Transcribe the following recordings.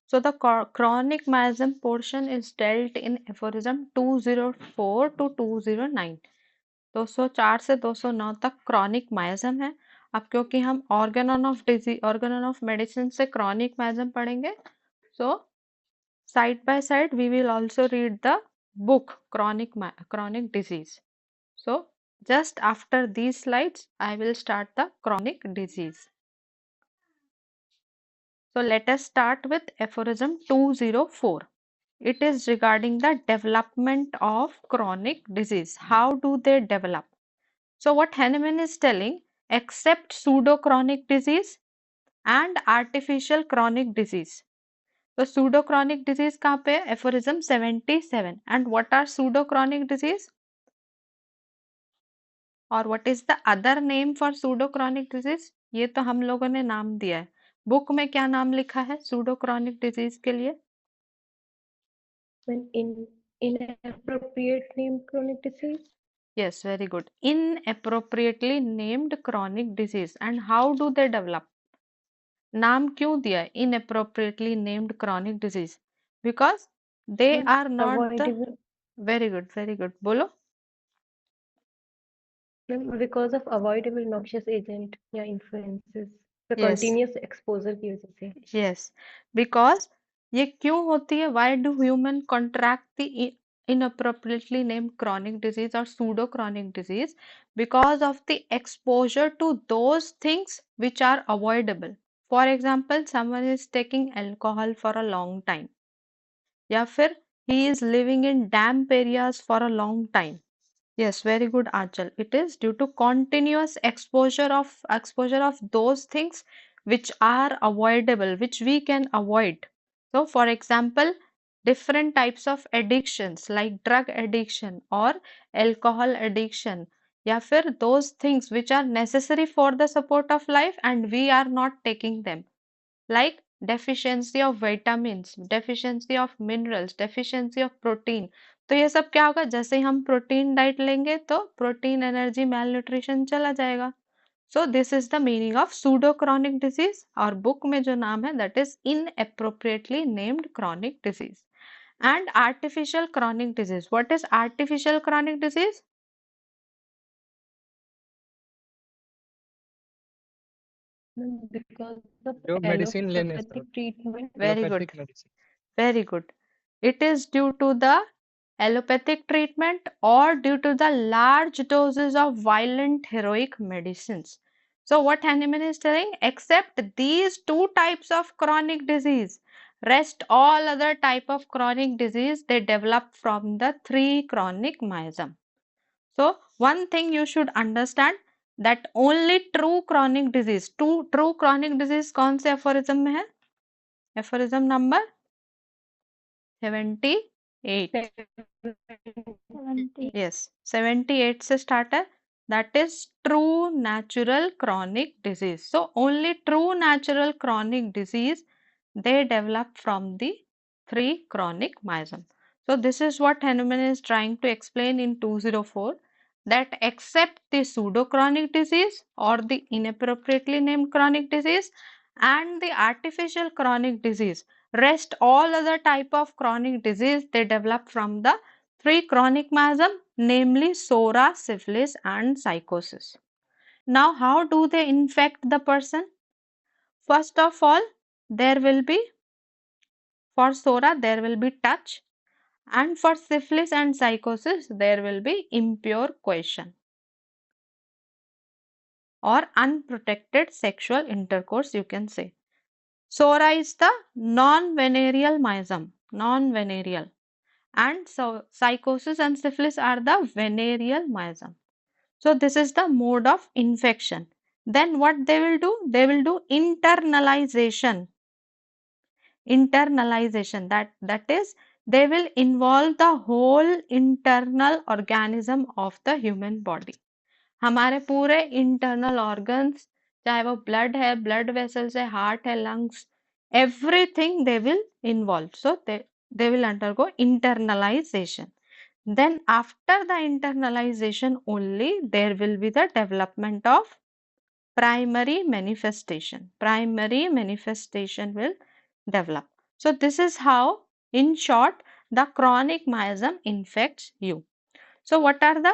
So the chronic miasm portion is dealt in aphorism 204 to 209. 204 से 209 तक chronic miasm है. अब क्योंकि हम organon of disease, organon of medicine से chronic miasm पढ़ेंगे, so side by side we will also read the book chronic disease. So just after these slides I will start the chronic disease. So let us start with aphorism 204. It is regarding the development of chronic disease. How do they develop? So what Hahnemann is telling, except pseudo-chronic disease and artificial chronic disease. So pseudo-chronic disease कहाँ पे है? Aphorism 77. And what are pseudo-chronic disease? और what is the other name for pseudo-chronic disease? ये तो हम लोगों ने नाम दिया है. बुक में क्या नाम लिखा है pseudo-chronic disease के लिए? When inappropriate name chronic disease. Yes, very good. Inappropriately named chronic disease. And how do they develop? नाम क्यों दिया है inappropriately named chronic disease? Because they When are not the avoidable, very good. बोलो. because of avoidable noxious agent या influences, the Yes, continuous exposure की वजह से. yes. Because ये क्यों होती है? Why do human contract the inappropriately named chronic disease or pseudo chronic disease? Because of the exposure to those things which are avoidable. For example, someone is taking alcohol for a long time, या फिर he is living in damp areas for a long time. Yes, very good, Achal. It is due to continuous exposure of those things which are avoidable, which we can avoid. So, for example, different types of addictions like drug addiction or alcohol addiction, या फिर those things which are necessary for the support of life and we are not taking them, like deficiency of vitamins, deficiency of minerals, deficiency of protein. तो ये सब क्या होगा? जैसे ही हम protein diet लेंगे तो प्रोटीन एनर्जी मेल न्यूट्रिशन चला जाएगा. So this is the meaning of pseudo chronic disease. और बुक में जो नाम है that is इनएप्रोप्रिएटली named chronic disease. And artificial chronic disease. What is artificial chronic disease? Because of जो मेडिसिन लेने से allopathic treatment. Very good. Allopathic medicine. Very good. It is due to the allopathic treatment or due to the large doses of violent heroic medicines. So what Hahnemann is telling, except these two types of chronic disease, rest all other type of chronic disease, they develop from the three chronic miasm. So one thing you should understand, that only true chronic disease, true chronic disease कौन से aphorism में है? Aphorism number 78. Yes, 78 से start है. That is true natural chronic disease. So only true natural chronic disease they develop from the three chronic miasm. So this is what Hahnemann is trying to explain in 204, that except the pseudo chronic disease or the inappropriately named chronic disease and the artificial chronic disease, rest all other type of chronic disease they develop from the three chronic miasm, namely SORA, syphilis and psychosis. Now how do they infect the person? First of all, there will be, for SORA there will be touch, and for syphilis and psychosis there will be impure coition or unprotected sexual intercourse, you can say. SORA is the non-venereal miasm, non-venereal, and so psychosis and syphilis are the venereal miasm. So this is the mode of infection. Then what they will do? They will do internalization. Internalization, that is, they will involve the whole internal organism of the human body. हमारे पूरे internal organs, चाहे वो blood है, blood vessels है, heart है, lungs, everything they will involve. So they will undergo internalization. Then after the internalization only there will be the development of primary manifestation. Primary manifestation will develop. So this is how, in short, the chronic miasm infects you. So what are the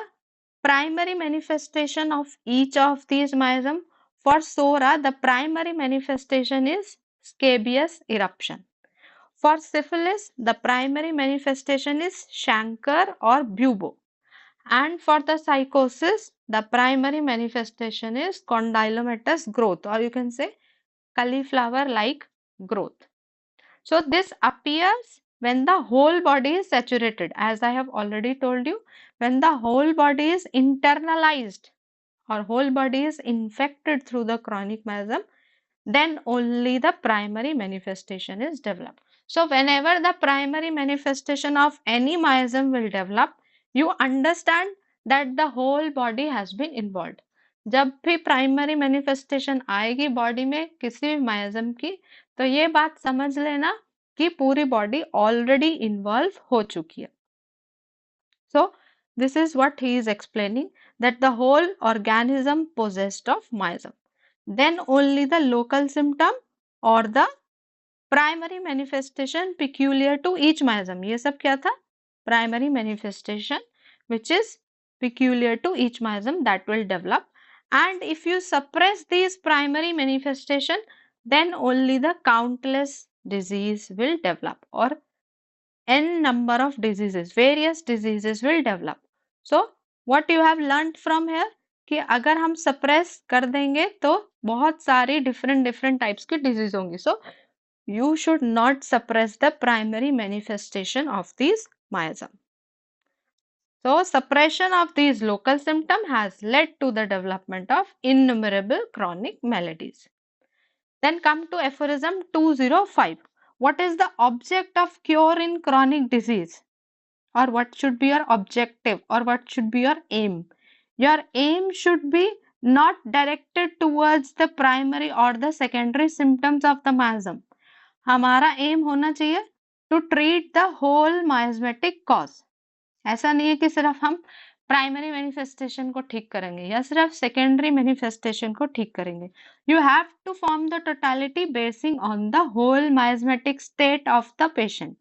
primary manifestation of each of these miasm? For SORA, the primary manifestation is scabious eruption. For syphilis, the primary manifestation is chancre or bubo. And for the psychosis, the primary manifestation is condylomatous growth, or you can say cauliflower-like growth. So this appears when the whole body is saturated. As I have already told you, when the whole body is internalized or whole body is infected through the chronic miasm, then only the primary manifestation is developed. So whenever the primary manifestation of any miasm will develop, you understand that the whole body has been involved. जब भी primary manifestation आएगी body में किसी भी miasm की, तो ये बात समझ लेना कि पूरी बॉडी ऑलरेडी इन्वॉल्व हो चुकी है. So this is what he is explaining, that the whole organism possessed of miasm. Then only the local symptom or the primary manifestation peculiar to each miasm. ये सब क्या था? Primary manifestation which is peculiar to each miasm that will develop. And if you suppress these primary manifestation, then only the countless disease will develop, or n number of diseases, various diseases will develop. So what you have learned from here कि अगर हम suppress कर देंगे तो बहुत सारी different types की disease होंगी. So you should not suppress the primary manifestation of these miasm. So suppression of these local symptoms has led to the development of innumerable chronic maladies. Then come to aphorism 205. What is the object of cure in chronic disease? Or what should be your objective, or what should be your aim? Your aim should be not directed towards the primary or the secondary symptoms of the miasm. हमारा aim होना चाहिए to treat the whole miasmatic cause. ऐसा नहीं है कि सिर्फ हम primary manifestation को ठीक करेंगे या सिर्फ सेकेंडरी मैनिफेस्टेशन को ठीक करेंगे. You have to form the totality basing on the whole miasmatic state of the patient.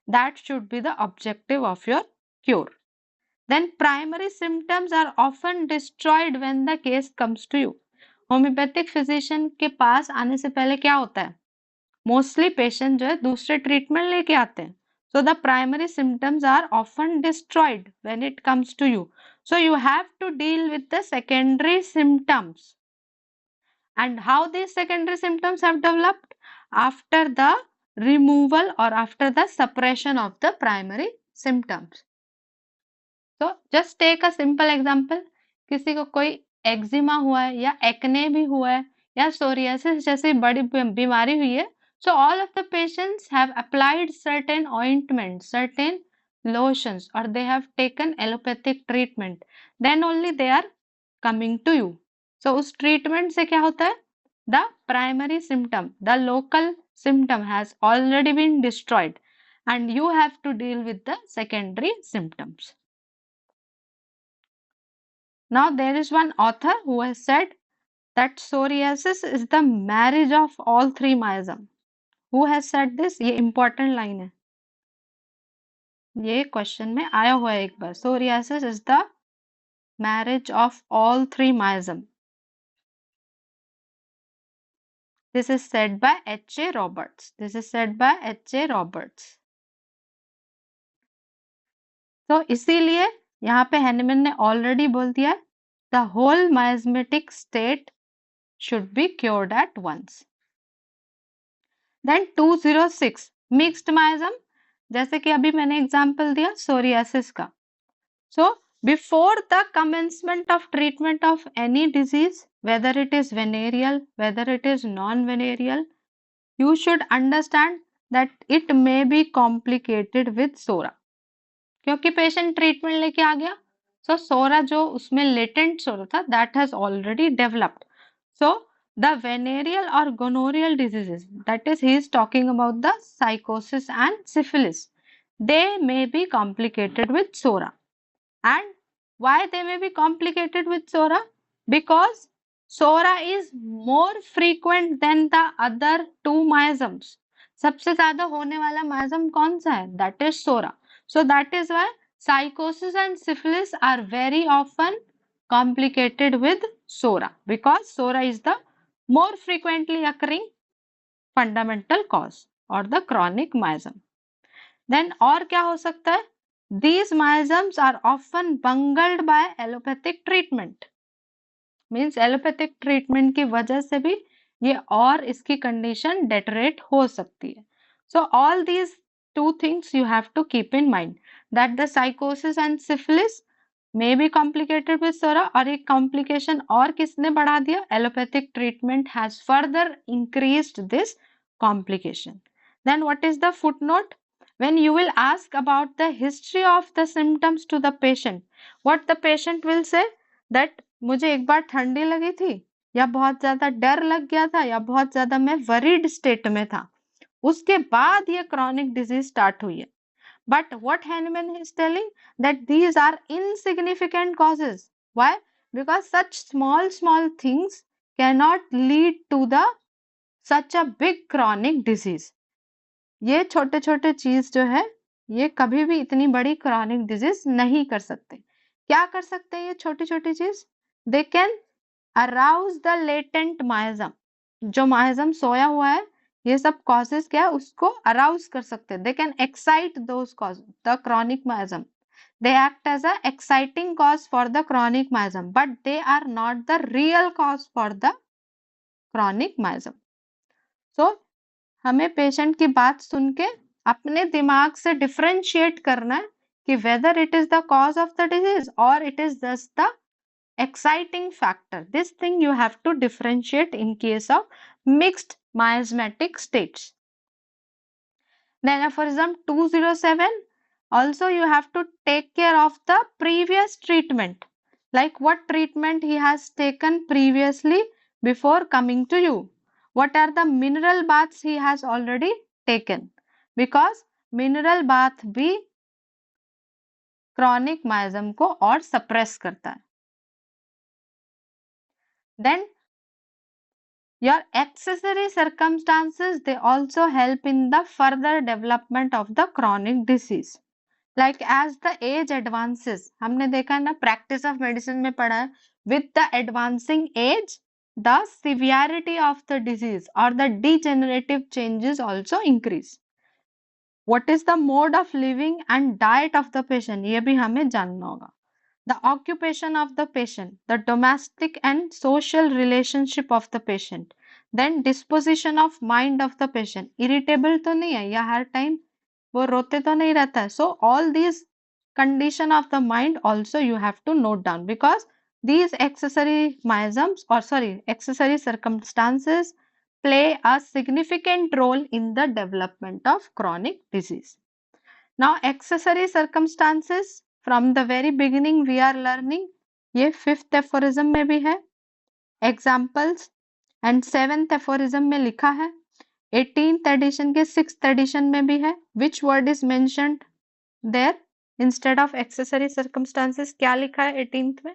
That should be the objective of your cure. Then primary symptoms are often destroyed when the case comes to you. Homeopathic physician के पास आने से पहले क्या होता है? Mostly patient जो है दूसरे ट्रीटमेंट लेके आते हैं. So the primary symptoms are often destroyed when it comes to you. So you have to deal with the secondary symptoms. And how these secondary symptoms have developed? After the removal or after the suppression of the primary symptoms. So just take a simple example. किसी को कोई eczema हुआ है या acne भी हुआ है या सोरियासिस जैसी बड़ी बीमारी हुई है. So all of the patients have applied certain ointments, certain lotions, or they have taken allopathic treatment. Then only they are coming to you. So उस treatment से क्या होता है? The primary symptom, the local symptom has already been destroyed, and you have to deal with the secondary symptoms. Now there is one author who has said that psoriasis is the marriage of all three miasm. Who has said this? ये important line है. ये question में आया हुआ है एक बार. Psoriasis is the marriage of all three miasm. This is said by H.A. Roberts. This is said by H.A. Roberts. तो इसीलिए यहाँ पे हैनिमैन ने ऑलरेडी बोल दिया the whole miasmatic state should be cured at once. Then 206 mixed miasm, जैसे कि अभी मैंने एग्जांपल दिया psoriasis का. So before the commencement of treatment of any disease, whether it is venereal, whether it is non-venereal, you should understand that it may be complicated with SORA. क्योंकि patient treatment लेके आ गया, सो सोरा जो उसमें latent सोरा था that has already developed. So the venereal or gonorrheal diseases, that is he is talking about the psychosis and syphilis, they may be complicated with SORA. And why they may be complicated with SORA? Because SORA is more frequent than the other two miasms. सबसे ज्यादा होने वाला miasm कौन सा है? That is psora. So that is why psychosis and syphilis are very often complicated with SORA because SORA is the more frequently occurring fundamental cause or the chronic miasm. Then और क्या हो सकता है? These miasms are often bungled by allopathic treatment. Means allopathic treatment की वजह से भी ये और इसकी कंडीशन डेटरेट हो सकती है. So all these two things you have to keep in mind that the साइकोसिस and syphilis may be complicated with psora. और एक कॉम्प्लिकेशन और किसने बढ़ा दिया? Allopathic treatment has further increased this complication. Then what is the footnote? when you will ask about the history of the symptoms to the patient, what the patient will say that मुझे एक बार ठंडी लगी थी, या बहुत ज्यादा डर लग गया था, या बहुत ज्यादा मैं वरीड स्टेट में था, उसके बाद ये क्रॉनिक डिजीज स्टार्ट हुई है. But what Hahnemann is telling that these are insignificant causes. Why? Because such small small things cannot lead to the such a big chronic disease. ये छोटे छोटे चीज जो है ये कभी भी इतनी बड़ी क्रॉनिक डिजीज नहीं कर सकते. क्या कर सकते हैं ये छोटी छोटी चीज? They can arouse the latent miasm. जो माइजम सोया हुआ है, ये सब कॉजेज क्या है उसको अराउज कर सकते हैं. They can excite those cause the chronic miasm. They act as a exciting cause for the chronic miasm, but they are not the real cause for the chronic miasm. So हमें patient की बात सुन के अपने दिमाग से differentiate करना है कि whether it is the cause of the disease और it is just the exciting factor. This thing you have to differentiate in case of mixed miasmatic states. Then aphorism 207, also you have to take care of the previous treatment, like what treatment he has taken previously before coming to you, what are the mineral baths he has already taken, because mineral bath भी chronic miasm को और suppress करता है. Then your accessory circumstances, they also help in the further development of the chronic disease. Like as the age advances, हमने देखा है ना, practice of medicine में पढ़ा है, with the advancing age, the severity of the disease or the degenerative changes also increase. What is the mode of living and diet of the patient? ये भी हमें जानना होगा. The occupation of the patient, the domestic and social relationship of the patient, then disposition of mind of the patient. Irritable तो नहीं है या हर time वो रोते तो नहीं रहता है. So all these condition of the mind also you have to note down, because these accessory miasms or accessory circumstances play a significant role in the development of chronic disease. Now accessory circumstances, from the very beginning we are learning, ये fifth aphorism में भी है, examples, and seventh aphorism में लिखा है, 18th edition के 6th edition में भी है. Which word is mentioned there instead of accessory circumstances? क्या लिखा है 18th में?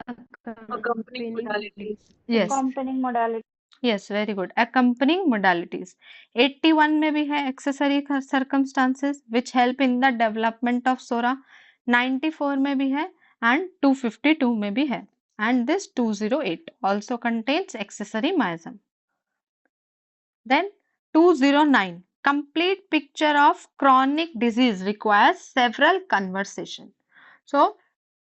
Accompanying modalities. Yes. Accompanying modality. Yes, very good. Accompanying modalities. 81 में भी है accessory circumstances which help in the development of SORA. 94 में भी है and 252 में भी है. And this 208 also contains accessory miasm. Then 209, complete picture of chronic disease requires several conversation. So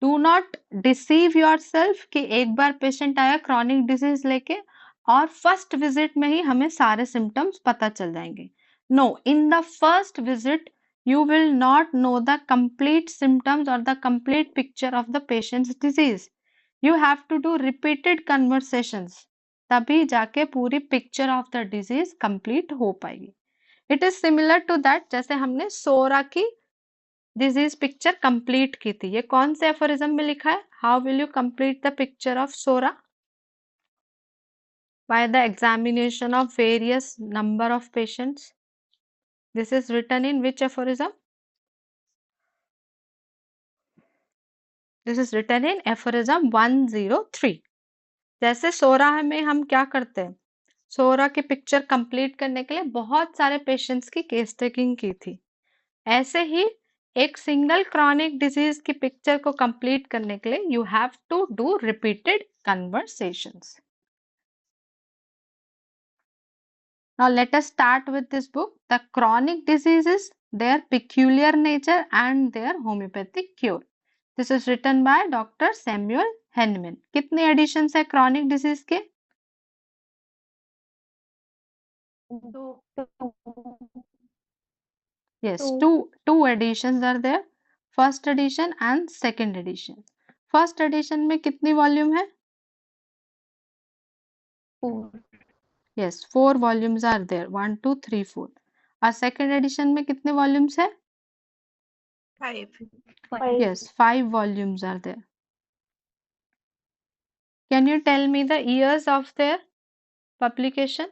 do not deceive yourself कि एक बार पेशेंट आया chronic disease लेके और फर्स्ट विजिट में ही हमें सारे सिम्टम्स पता चल जाएंगे. No, in the first visit you will not know the complete symptoms or the complete picture of the patient's disease. You have to do repeated conversations. तभी जाके पूरी picture of the disease complete हो पाएगी. It is similar to that जैसे हमने सोरा की disease picture complete की थी. ये कौन से एफोरिज्म में लिखा है? How will you complete the picture of psora? By the examination of various number of patients. This is written in which aphorism? This is written in aphorism 103. जैसे सोरा में हम क्या करते हैं? सोरा की पिक्चर कंप्लीट करने के लिए बहुत सारे पेशेंट्स की केस टेकिंग की थी। ऐसे ही एक सिंगल क्रॉनिक डिजीज की पिक्चर को कंप्लीट करने के लिए you have to do repeated conversations. Now let us start with this book, The Chronic Diseases, Their Peculiar Nature and Their Homeopathic Cure. This is written by Dr. Samuel Hahnemann. कितने editions है chronic disease के? Yes, two editions are there. First edition and second edition. First edition में कितनी volume है? 4. Yes, 4 volumes are there. 1, 2, 3, 4. और second edition में कितने volumes है? 5. Yes, 5 volumes are there. Can you tell me the years of their publication?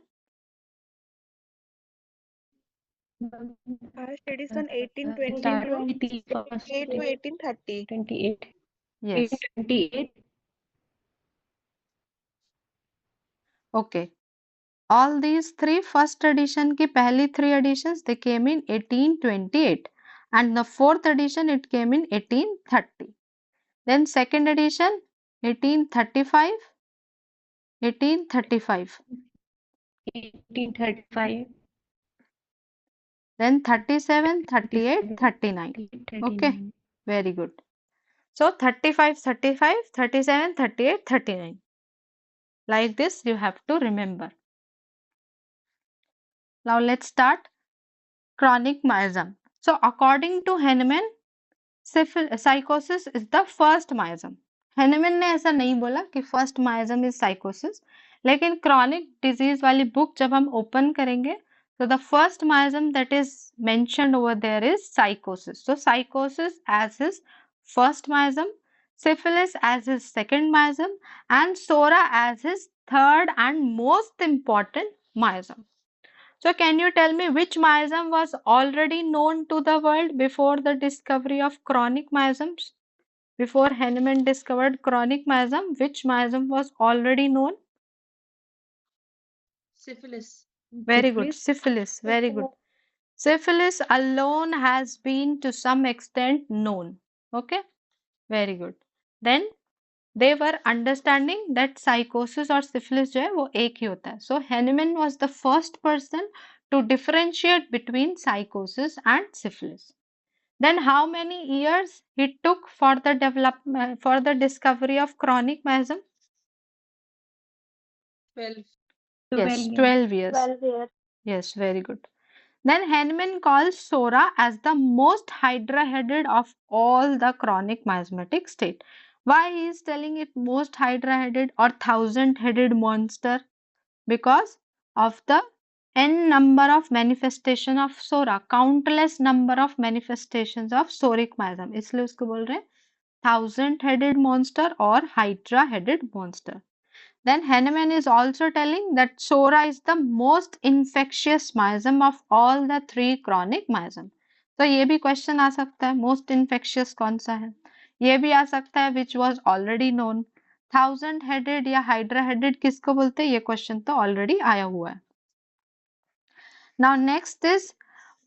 First edition 1828 to 1830. 28. Yes. 28. Okay. All these three first edition की पहली 3 editions they came in 1828 and the fourth edition it came in 1830. Then second edition 1835, 1835. 1835. Then 37, 38, 39. Okay, very good. So 35, 35, 37, 38, 39. Like this you have to remember. Now let's start chronic miasm. So according to Hahnemann, psychosis is the first miasm. Hahnemann ने ऐसा नहीं बोला कि first miasm is psychosis, लेकिन chronic disease वाली book जब हम open करेंगे so the first miasm that is mentioned over there is psychosis. So psychosis as his first miasm, syphilis as his second miasm, and sora as his third and most important miasm. So can you tell me which miasm was already known to the world before the discovery of chronic miasms? Before Hahnemann discovered chronic miasm, which miasm was already known? Syphilis. Very good. Syphilis. Very good. Syphilis alone has been to some extent known. Okay. Very good. Then they were understanding that psychosis or syphilis जो है वो एक ही होता है. So Hahnemann was the first person to differentiate between psychosis and syphilis. Then how many years it took for the development for the discovery of chronic miasm? 12. Yes, 12 years. 12 years. Yes, very good. Then Hahnemann calls sora as the most hydra-headed of all the chronic miasmatic state. Why he is telling it most hydra-headed or thousand-headed monster? Because of the n number of manifestation of sora, countless number of manifestations of soric miasm. इसलिए उसको बोल रहे हैं thousand-headed monster or hydra-headed monster. Then Hahnemann is also telling that sora is the most infectious miasm of all the 3 chronic miasm. तो ये भी question आ सकता है most infectious कौन सा है? ये भी आ सकता है which was already known. Thousand headed या हाइड्रा हेडेड किसको बोलते हैं? ये क्वेश्चन तो ऑलरेडी आया हुआ है. Now next is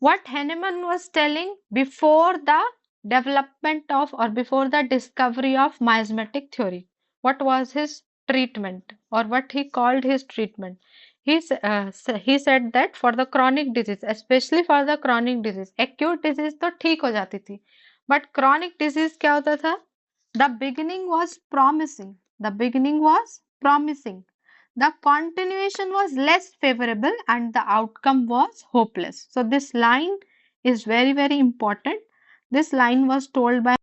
what Hahnemann was telling before the development of or before the discovery of miasmatic theory. What was his treatment or what he called his treatment? He said that for the chronic disease, especially for the chronic disease, acute disease तो ठीक हो जाती थी, but chronic disease क्या होता था? The beginning was promising. The beginning was promising. The continuation was less favorable and the outcome was hopeless. So this line is very, very important. This line was told by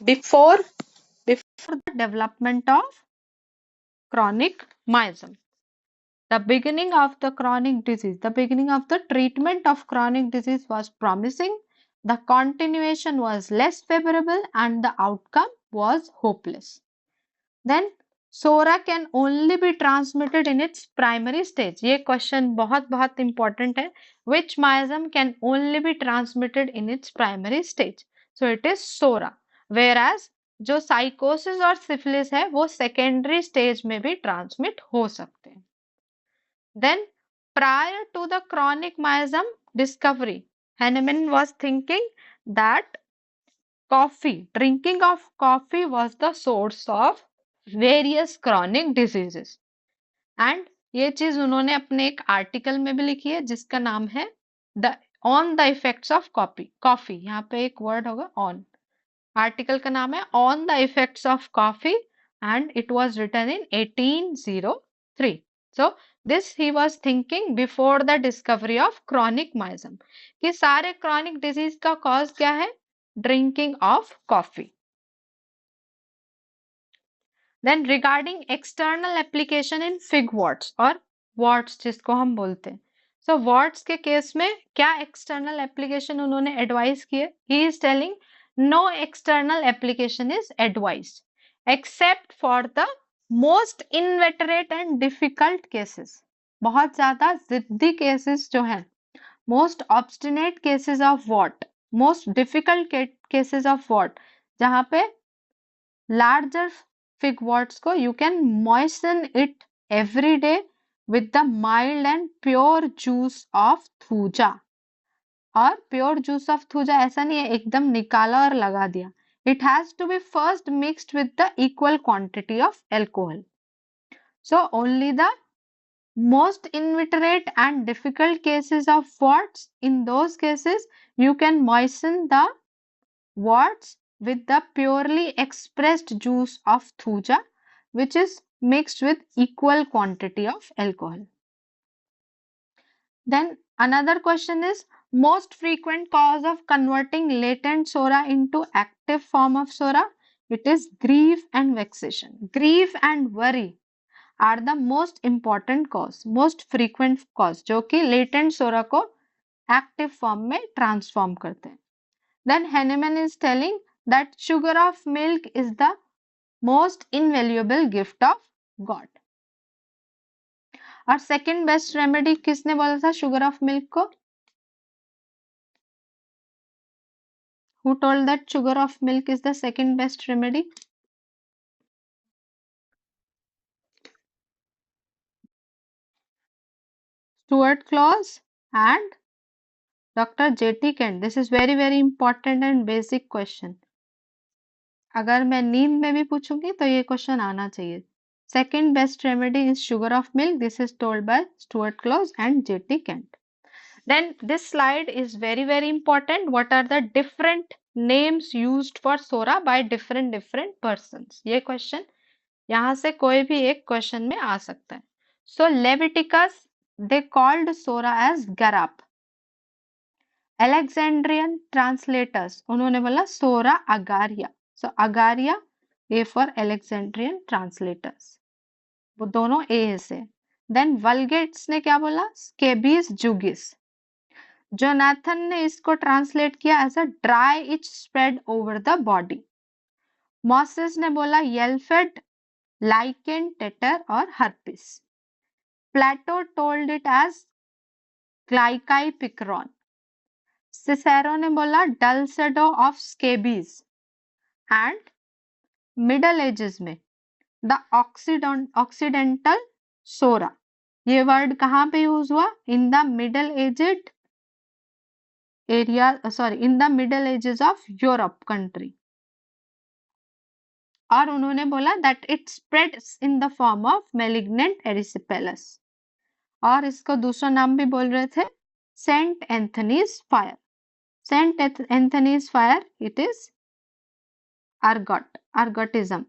before the development of chronic miasm. The beginning of the chronic disease, the beginning of the treatment of chronic disease was promising. The continuation was less favorable and the outcome was hopeless. Then sora can only be transmitted in its primary stage. ये question बहुत बहुत important है. Which miasm can only be transmitted in its primary stage? So it is sora. Whereas जो psychosis और syphilis है वो secondary stage में भी transmit हो सकते हैं. Then prior to the chronic miasm discovery, Hahnemann was thinking that drinking of coffee was the source of various chronic diseases. And ये चीज उन्होंने अपने एक आर्टिकल में भी लिखी है जिसका नाम है the on the effects of coffee यहाँ पे एक वर्ड होगा ऑन, आर्टिकल का नाम है on the effects of coffee and it was written in 1803. So this he was thinking before the discovery of chronic miasm कि सारे क्रॉनिक डिजीज का कॉज क्या है, drinking of coffee. Then regarding external application in fig warts और warts जिसको हम बोलते हैं. So warts के केस में क्या external application उन्होंने advise किए? He is telling no external application is advised except for the most inveterate and difficult cases. बहुत ज्यादा जिद्दी cases जो हैं, most obstinate cases of wart, most difficult cases of wart, जहाँ पे larger fig warts को you can moisten it every day with the mild and pure juice of thuja. और pure juice of thuja ऐसा नहीं है एकदम निकाला और लगा दिया. It has to be first mixed with the equal quantity of alcohol. So only the most inveterate and difficult cases of warts, in those cases you can moisten the warts with the purely expressed juice of thuja, which is mixed with equal quantity of alcohol. Then another question is most frequent cause of converting latent sora into active form of sora. It is grief and vexation. Grief and worry are the most important cause, most frequent cause, जो कि latent sora को active form में transform करते हैं. Then Hahnemann is telling that sugar of milk is the most invaluable gift of God. और second best remedy किसने बोला था sugar of milk को? Who told that sugar of milk is the second best remedy? Stuart Claus and Dr. J.T. Kent. This is very very important and basic question. अगर मैं नींद में भी पूछूंगी तो ये क्वेश्चन आना चाहिए. Second best remedy is sugar of milk. This is told by Stuart Claus and J.T. Kent. Then this slide is very very important. What are the different names used for sora by different persons? ये question यहाँ से कोई भी एक question में आ सकता है. So Leviticus they called sora as garap. Alexandrian translators उन्होंने बोला sora agaria. So agaria A for Alexandrian translators. वो दोनों A से. Then Vulgates ने क्या बोला? Scabies jugis. जोनाथन ने इसको ट्रांसलेट किया as a dry itch spread over the body. Moses ने बोला येल्फेड, लाइकेन, टेटर और herpes. Plato told it as ग्लाइकाई पिक्रॉन. सिसेरो ने बोला डल्सेडो of scabies. And middle ages में द ऑक्सीडेंटल सोरा. ये वर्ड कहाँ पे यूज हुआ? In the middle aged in the middle ages of Europe country. और उन्होंने बोला that it spreads in the form of malignant erysipelas. और इसको दूसरा नाम भी बोल रहे थे saint Anthony's fire. Saint Anthony's fire it is ergotism.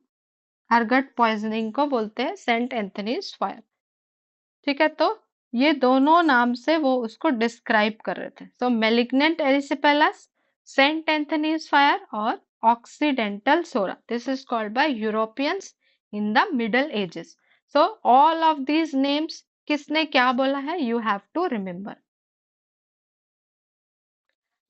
Ergot poisoning को बोलते हैं सेंट एंथनीज फायर. ठीक है, तो ये दोनों नाम से वो उसको डिस्क्राइब कर रहे थे. So malignant erysipelas, saint Anthony's fire और occidental psora. This is called by Europeans in the middle ages. So all of these names किसने क्या बोला है you have to remember.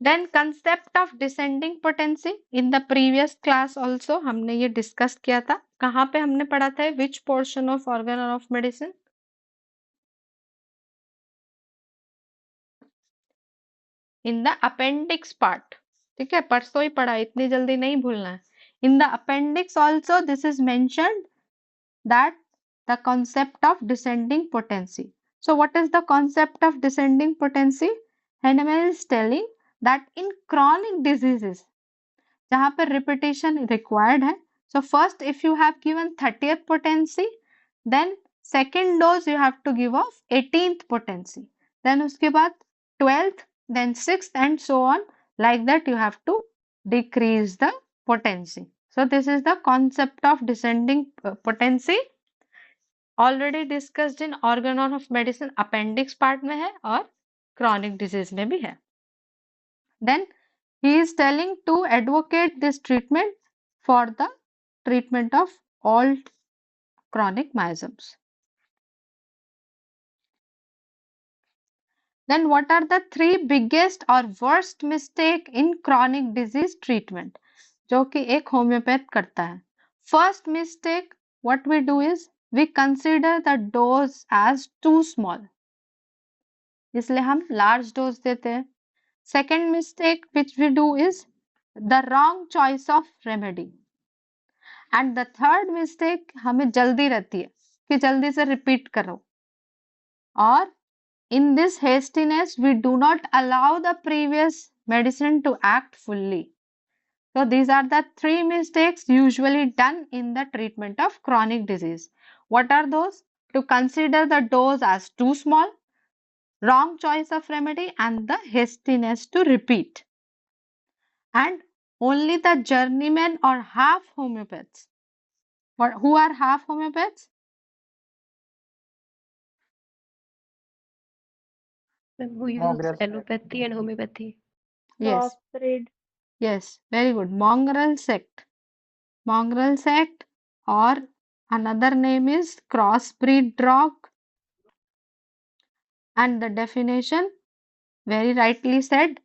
Then concept of descending potency in the previous class also हमने ये discuss किया था. कहाँ पे हमने पढ़ा था? विच पोर्शन ऑफ ऑर्गन और of medicine? In the appendix part. ठीक है, परसों ही पढ़ा, इतनी जल्दी नहीं भूलना है. In the appendix also this is mentioned that the concept of descending potency. So what is the concept of descending potency? Hahnemann is telling that in chronic diseases जहाँ पर repetition required है, so first if you have given 30th potency, then second dose you have to give of 18th potency, then उसके बाद 12th, then 6th and so on, like that you have to decrease the potency. So this is the concept of descending potency, already discussed in organ of medicine appendix part में है और chronic disease में भी है. Then he is telling to advocate this treatment for the treatment of all chronic miasms. Then what are the three biggest or worst mistake in chronic disease treatment जो कि एक homeopath करता है? First mistake what we do is we consider the dose as too small, इसलिए हम large dose देते हैं. Second mistake which we do is the wrong choice of remedy. And the third mistake हमें जल्दी रहती है कि जल्दी से repeat करो. और in this hastiness we do not allow the previous medicine to act fully. So these are the three mistakes usually done in the treatment of chronic disease. What are those? To consider the dose as too small, wrong choice of remedy, and the hastiness to repeat. And only the journeymen or half homeopaths. Who are half homeopaths? Who use Mongrel. allopathy and homeopathy. Yes, Crossbreed. yes, very good. Mongrel sect. Mongrel sect, or another name is crossbreed dog. And the definition, very rightly said,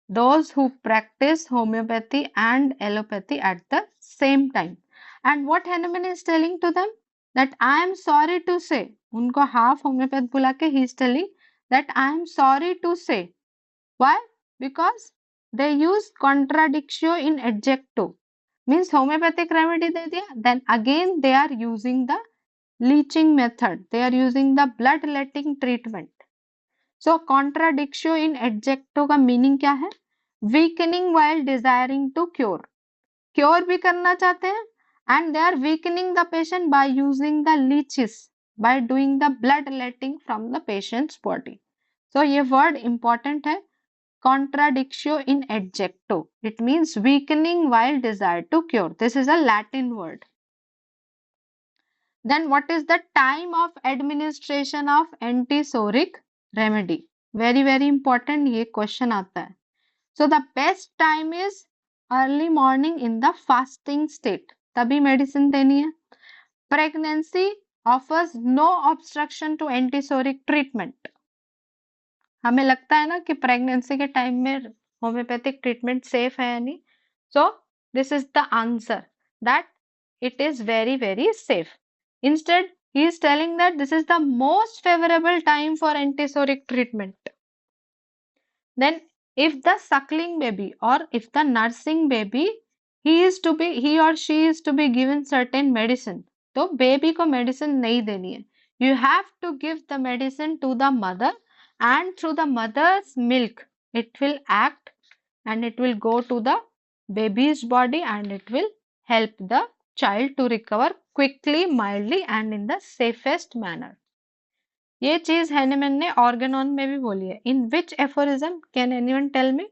those who practice homeopathy and allopathy at the same time. And what Hahnemann is telling to them, that I am sorry to say, उनको half homeopath बुला के he is telling that I am sorry to say. Why? Because they use contradictio in adjecto. Means homeopathic remedy दे दिया, then again they are using the leaching method. They are using the bloodletting treatment. So contradictio in adjecto का meaning क्या है? Weakening while desiring to cure. Cure भी करना चाहते हैं and they are weakening the patient by using the leeches, by doing the bloodletting from the patient's body. So ये word important है, contradictio in adjecto. It means weakening while desired to cure. This is a Latin word. Then what is the time of administration of antisoric remedy? Very very important, ये question आता है. So the best time is early morning in the fasting state. तभी medicine देनी है. Pregnancy offers no obstruction to antisoric treatment. हमें लगता है ना कि प्रेगनेंसी के टाइम में होम्योपैथिक ट्रीटमेंट सेफ है या नहीं. So this is the answer that it is very very safe. Instead he is telling that this is the most favorable time for antisoric treatment. Then if the suckling baby or if the nursing baby he or she is to be given certain medicine, तो baby को medicine नहीं देनी है. You have to give the medicine to the mother and through the mother's milk it will act and it will go to the baby's body and it will help the child to recover quickly, mildly and in the safest manner. ये चीज Hahnemann ने Organon में भी बोली है. In which aphorism can anyone tell me?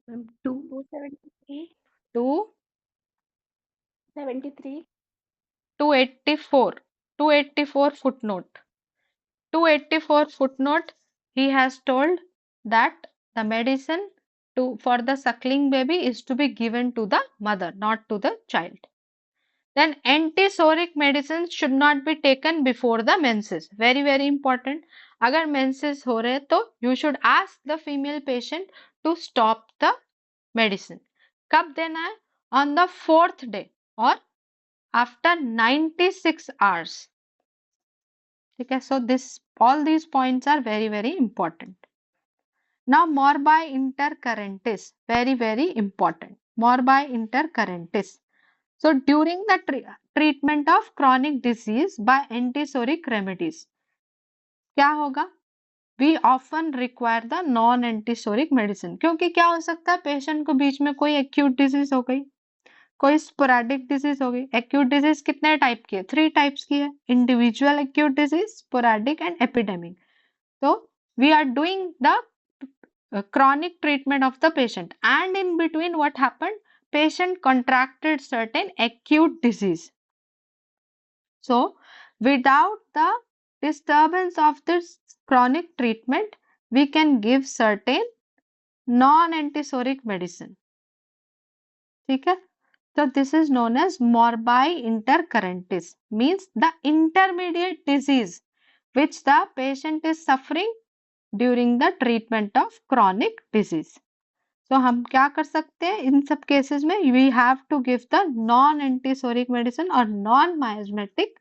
273. 273. 284. 284 footnote. 284 footnote, he has told that the medicine for the suckling baby is to be given to the mother, not to the child. Then antisoric medicines should not be taken before the menses. Very very important. अगर menses हो रहे तो you should ask the female patient to stop the medicine. कब देना है? On the 4th day or after 96 hours. ठीक है. So all these points are very very important. Now morbi intercurrentis, very very important. Morbi intercurrentis. So during the treatment of chronic disease by antisoric remedies, क्या होगा? We often require the non antisoric medicine. क्योंकि क्या हो सकता है, patient को बीच में कोई एक्यूट डिजीज हो गई, कोई स्पोरेडिक डिजीज हो गई. एक्यूट डिजीज कितने टाइप की है? 3 टाइप्स की है. Individual acute disease, sporadic and epidemic. So we are doing the chronic treatment of the patient, and in between what happened, patient contracted certain acute disease. So without the disturbance of this chronic treatment, we can give certain non antisoric medicine. ठीक है? So this is known as morbi intercurrentis, means the intermediate disease which the patient is suffering during the treatment of chronic disease. So हम क्या कर सकते हैं इन सब cases में? We have to give the non antisoric medicine or non miasmatic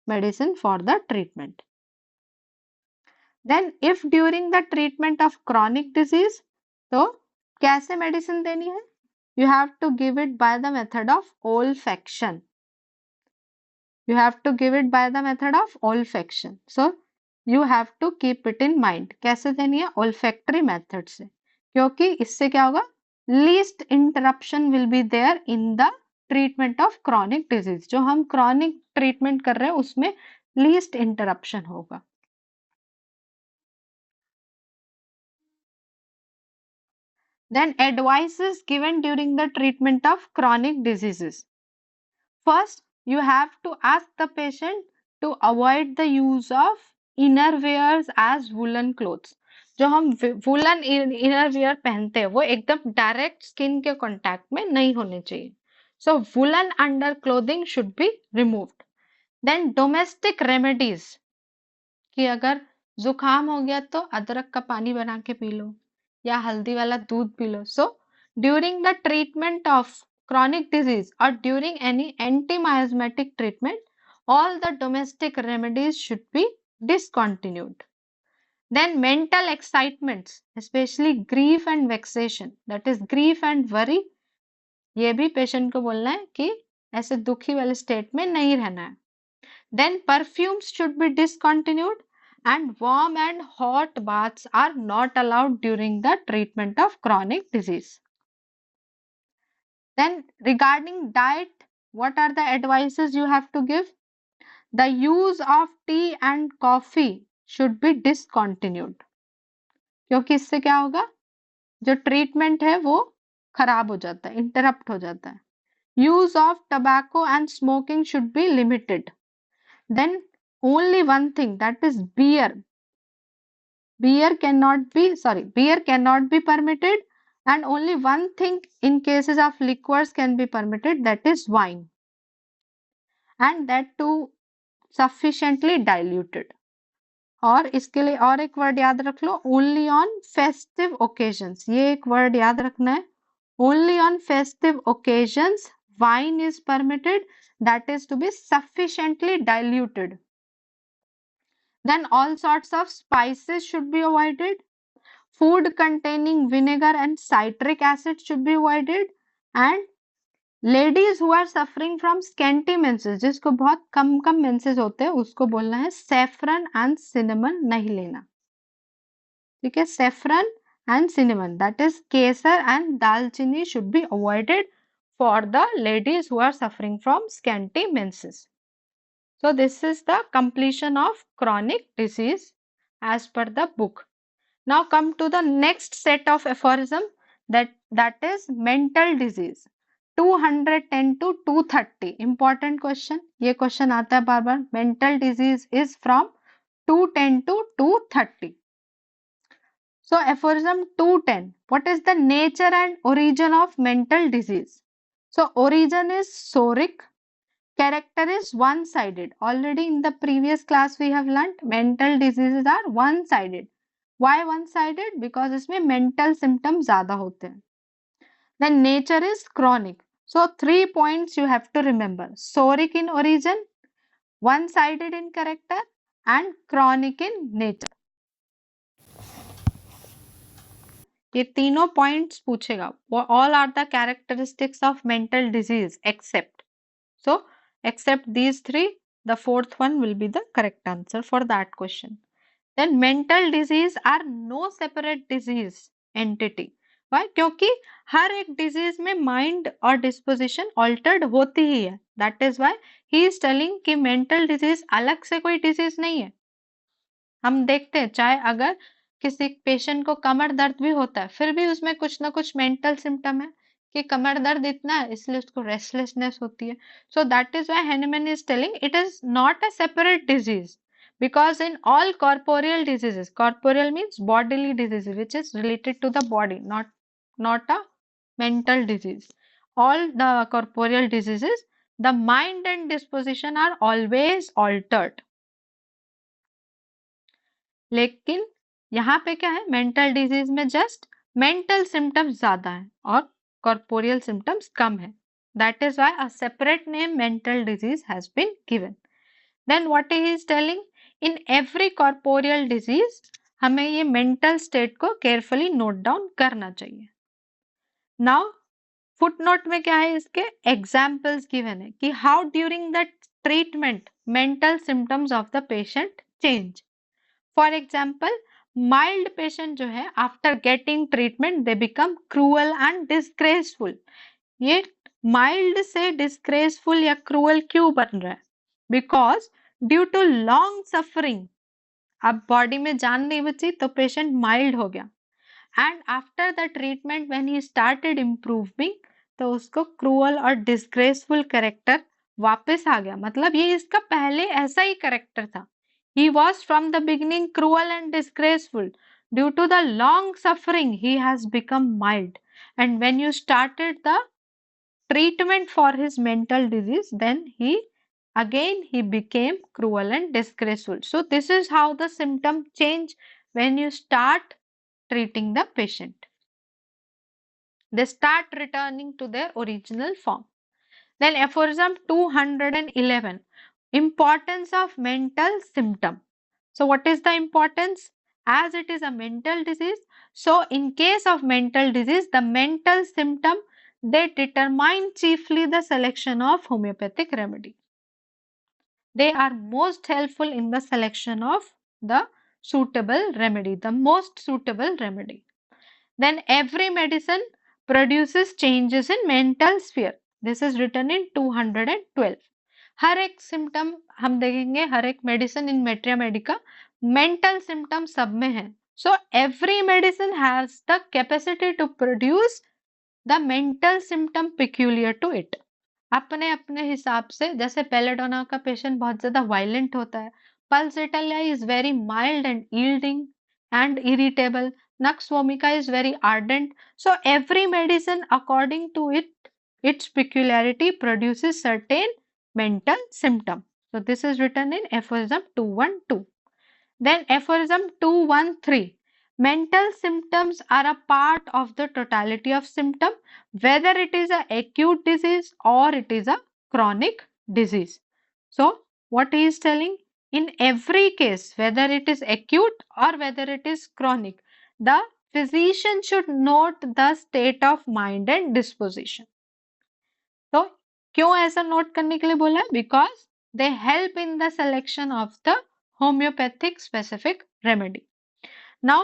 medicine for the treatment. Then if during the treatment of chronic disease, तो कैसे medicine देनी है? You have to give it by the method of olfaction. You have to give it by the method of olfaction. So you have to keep it in mind. कैसे देनी है? Olfactory method से. क्योंकि इससे क्या होगा? Least interruption will be there in the treatment of chronic disease. जो हम chronic treatment कर रहे हैं उसमें least interruption होगा. Then advices given during the treatment of chronic diseases. First, you have to ask the patient to avoid the use of inner wears as woolen clothes. जो हम woollen inner wear पहनते हैं वो एकदम direct skin के contact में नहीं होने चाहिए. So woollen under clothing should be removed. Then domestic remedies, कि अगर जुकाम हो गया तो अदरक का पानी बना के पी लो या हल्दी वाला दूध P low. So during the treatment of chronic disease or during any anti-miasmatic treatment, all the domestic remedies should be discontinued. Then mental excitements, especially grief and vexation, that is grief and worry, ये भी patient को बोलना है कि ऐसे दुखी वाले state में नहीं रहना है. Then perfumes should be discontinued and warm and hot baths are not allowed during the treatment of chronic disease. Then regarding diet, what are the advices you have to give? The use of tea and coffee should be discontinued. क्योंकि इससे क्या होगा? जो treatment है वो खराब हो जाता है, इंटरप्ट हो जाता है. Use of tobacco and smoking should be limited. Then only one thing, that is beer. Beer cannot be permitted, and only one thing in cases of liquors can be permitted, that is wine, and that too sufficiently diluted. और इसके लिए और एक word याद रख लो, only on festive occasions. ये एक word याद रखना है, only on festive occasions wine is permitted, that is to be sufficiently diluted. Then all sorts of spices should be avoided. Food containing vinegar and citric acid should be avoided. And ladies who are suffering from scanty menses, जिसको बहुत कम कम menses होते हैं, उसको बोलना है saffron and cinnamon नहीं लेना. ठीक है? saffron and cinnamon, that is kesar and dalchini, should be avoided for the ladies who are suffering from scanty menses. So this is the completion of chronic disease as per the book. Now come to the next set of aphorism, that is mental disease. 210 to 230. Important question. ये question आता है बार बार. Mental disease is from 210 to 230. So aphorism 210. What is the nature and origin of mental disease? So origin is soric. Character is one-sided. Already in the previous class we have learnt mental diseases are one-sided. Why one-sided? Because इसमें mental symptoms ज़्यादा होते हैं. Then nature is chronic. So 3 points you have to remember. Soric in origin, one-sided in character, and chronic in nature. ये तीनों points पूछेगा. All are the characteristics of mental disease except. So, except these three, the fourth one will be the correct answer for that question. Then mental disease are no separate disease entity. Why? क्योंकि हर एक disease में mind और disposition altered होती ही है. That is why he is telling कि mental disease अलग से कोई डिजीज नहीं है. हम देखते हैं चाहे अगर किसी पेशेंट को कमर दर्द भी होता है फिर भी उसमें कुछ ना कुछ मेंटल सिम्टम है कि कमर दर्द इतना है इसलिए उसको रेस्टलेसनेस होती है. सो that is why Hahnemann is telling it is not a separate disease because in all corporeal diseases, corporeal means bodily disease which is related to the body, not a mental disease. All the corporeal diseases, the mind and disposition are always altered. लेकिन यहाँ पे क्या है, mental disease में just mental symptoms ज्यादा है और corporeal symptoms कम है. That is why a separate name mental disease has been given. Then what he is telling, in every corporeal disease हमें ये मेंटल स्टेट को केयरफुली नोट डाउन करना चाहिए. नाउ फुटनोट में क्या है, इसके एग्जाम्पल्स गिवन है कि how during the treatment mental symptoms of the patient change. For example mild patient जो है after getting treatment they become cruel and disgraceful. ये माइल्ड से डिस्ग्रेसफुल या क्रूअल क्यों बन रहा है? Because due to long suffering, अब बॉडी में जान नहीं बची तो पेशेंट माइल्ड हो गया and after the treatment when he started improving तो उसको क्रूअल और डिस्ग्रेसफुल कैरेक्टर वापस आ गया. मतलब ये इसका पहले ऐसा ही कैरेक्टर था. He was from the beginning cruel and disgraceful. Due to the long suffering, he has become mild. And when you started the treatment for his mental disease, then he became cruel and disgraceful. So this is how the symptom change when you start treating the patient. They start returning to their original form. Then aphorism 211, importance of mental symptom. So what is the importance? As it is a mental disease, so in case of mental disease, the mental symptom, they determine chiefly the selection of homeopathic remedy. They are most helpful in the selection of the suitable remedy, the most suitable remedy. Then every medicine produces changes in mental sphere. This is written in 212. हर एक symptom हम देखेंगे, हर एक medicine in materia medica mental symptom सब में है. So every medicine has the capacity to produce the mental symptom peculiar to it. अपने अपने हिसाब से, जैसे पेलेडोना का पेशेंट बहुत ज्यादा वायलेंट होता है, pulse is very mild and yielding and irritable, nux vomica is very ardent. So every medicine according to its peculiarity produces certain mental symptom. So this is written in aphorism 212. Then aphorism 213, mental symptoms are a part of the totality of symptom, whether it is a acute disease or it is a chronic disease. So what he is telling, in every case, whether it is acute or whether it is chronic, the physician should note the state of mind and disposition. तो क्यों ऐसा note करने के लिए बोला है? Because they help in the selection of the homeopathic specific remedy. Now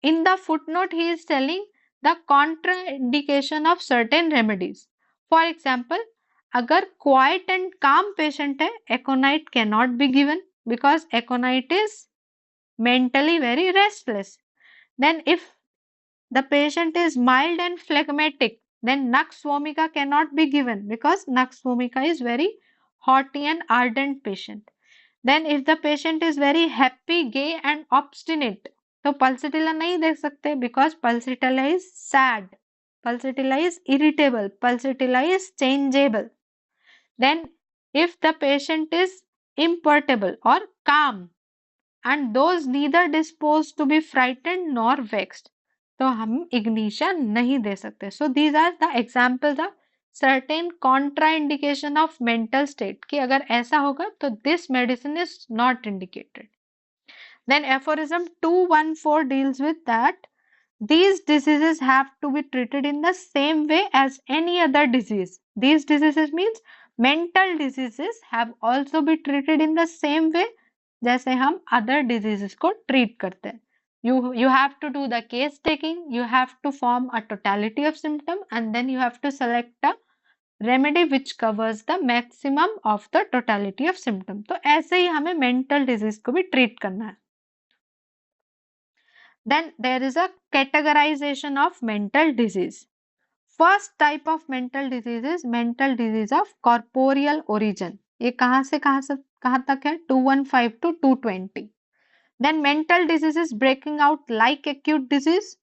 in the footnote he is telling the contraindication of certain remedies. For example, अगर quiet and calm patient है, aconite cannot be given because aconite is mentally very restless. Then if the patient is mild and phlegmatic, then nux vomica cannot be given because nux vomica is very haughty and ardent patient. Then if the patient is very happy, gay and obstinate, तो pulsatilla नहीं दे सकते because pulsatilla is sad, pulsatilla is irritable, pulsatilla is changeable. Then if the patient is imperturbable or calm and those neither disposed to be frightened nor vexed, तो हम इग्निशा नहीं दे सकते. So these are the examples of certain contraindication of mental state कि अगर ऐसा होगा तो this medicine is not indicated. Then aphorism 214 deals with that these diseases have to be treated in the same way as any other disease. These diseases means mental diseases have also be treated in the same way जैसे हम other diseases को treat करते हैं. You have to do the case taking, you have to form a totality of symptom, and then you have to select a remedy which covers the maximum of the totality of symptom. तो ऐसे ही हमें mental disease को भी treat करना है. Then there is a categorization of mental disease. First type of mental disease is mental disease of corporeal origin. ये कहाँ से कहाँ तक है? 215 to 220. Then mental disease is breaking out like acute disease.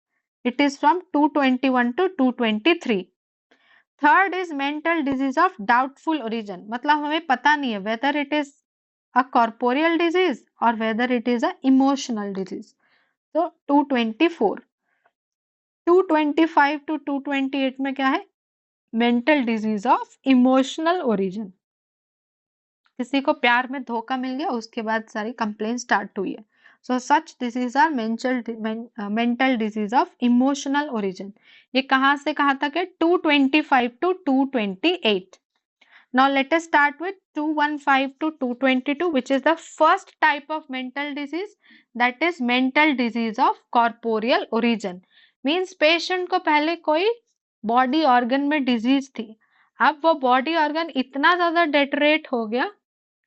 It is from 221 to 223. Third is mental disease of doubtful origin. मतलब हमें पता नहीं है whether it is a corporeal disease or whether it is a emotional disease. तो 224. 225 to 228 में क्या है? Mental disease of emotional origin. किसी को प्यार में धोखा मिल गया, उसके बाद सारी कंप्लेन स्टार्ट हुई है. So such disease are mental disease of emotional origin. ये कहाँ से कहाँ तक है? 225 to 228. Now let us start with 215 to 222, which is the first type of mental disease, that is mental disease of corporeal origin. Means patient को पहले कोई body organ में डिजीज थी, अब वो बॉडी ऑर्गन इतना ज्यादा डेटरेट हो गया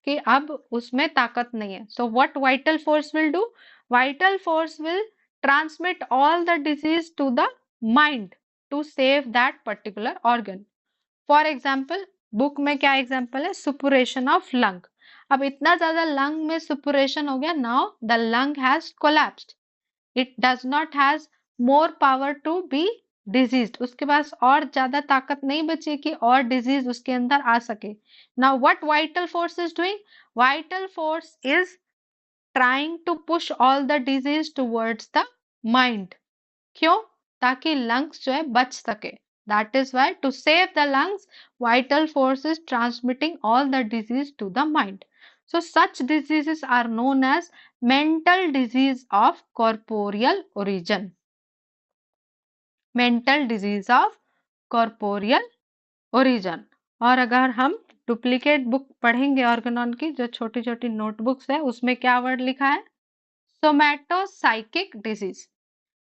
कि अब उसमें ताकत नहीं है. So what vital force will do? Vital force will transmit all the disease to the mind to save that particular organ. For example book में क्या एग्जाम्पल है? Suppuration of lung. अब इतना ज्यादा लंग में सुपुरेशन हो गया, now the lung has collapsed, it does not has more power to be disease. उसके पास और ज्यादा ताकत नहीं बची कि और डिजीज उसके अंदर आ सके. Now what vital force is doing? Vital force is trying to push all the disease towards the mind. क्यों? ताकि लंग्स जो है बच सके. That is why to save the lungs, vital force is transmitting all the disease to the mind. So such diseases are known as mental disease of corporeal origin. Mental disease of corporeal origin. और अगर हम duplicate book पढ़ेंगे Organon की, जो छोटी छोटी notebooks है, उसमें क्या वर्ड लिखा है? सोमैटोसाइकिक disease.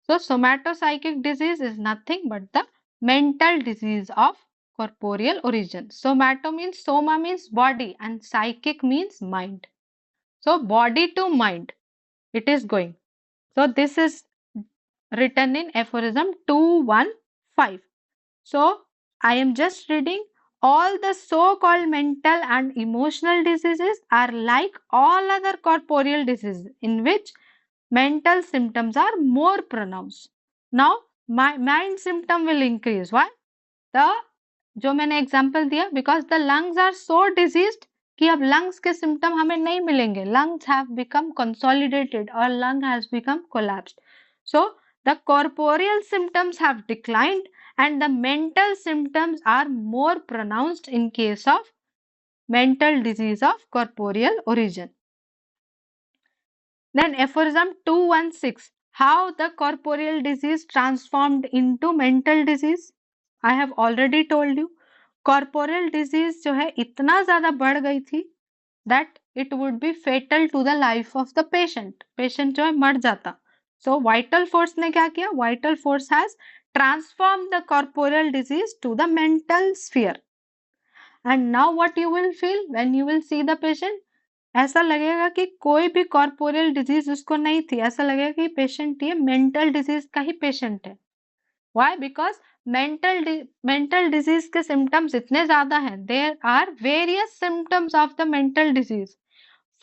So somatopsychic disease is nothing but the mental disease of corporeal origin. Somato means, soma means body and psychic means mind. So body to mind it is going. So this is written in aphorism 215. So I am just reading. All the so-called mental and emotional diseases are like all other corporeal diseases in which mental symptoms are more pronounced. Now my mind symptom will increase. Why? The जो मैंने example दिया, because the lungs are so diseased कि अब lungs के symptom हमें नहीं मिलेंगे. Lungs have become consolidated और lung has become collapsed. So the corporeal symptoms have declined and the mental symptoms are more pronounced in case of mental disease of corporeal origin. Then aphorism 216, how the corporeal disease transformed into mental disease. I have already told you, corporeal disease जो है इतना ज़्यादा बढ़ गई थी that it would be fatal to the life of the patient. Patient जो है मर जाता. So vital force ने क्या किया? Vital force has transformed the corporeal disease to the mental sphere. And now what you will feel when you will see the patient? ऐसा लगेगा कि कोई भी कॉर्पोरियल डिजीज उसको नहीं थी. ऐसा लगेगा कि पेशेंट ये मेंटल डिजीज का ही पेशेंट है. Why? Because mental disease के symptoms इतने ज़्यादा हैं. There are various symptoms of the mental disease.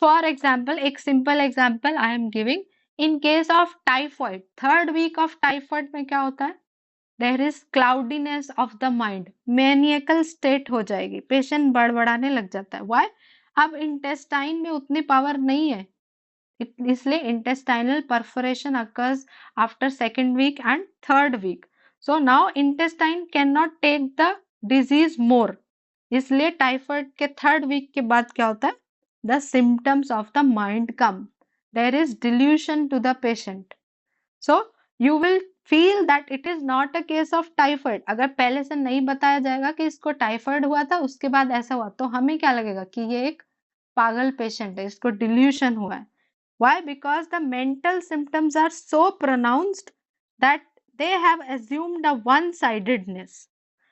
For example, एक simple example I am giving. In case of typhoid, third week of typhoid में क्या होता है? There is cloudiness of the mind. Maniacal state हो जाएगी. Patient बड़बड़ाने लग जाता है. Why? अब intestine में उतनी power नहीं है, इसलिए intestinal perforation occurs after second week and third week. So now intestine cannot take the disease more. इसलिए टाइफाइड के थर्ड वीक के बाद क्या होता है? The symptoms of the mind come. There is delusion to the patient. So you will feel that it is not a case of typhoid. अगर पहले से नहीं बताया जाएगा कि इसको टाइफाइड हुआ था उसके बाद ऐसा हुआ तो हमें क्या लगेगा कि ये एक पागल पेशेंट है, इसको डिल्यूशन हुआ है. Why? Because the mental symptoms are so pronounced that they have assumed a one-sidedness.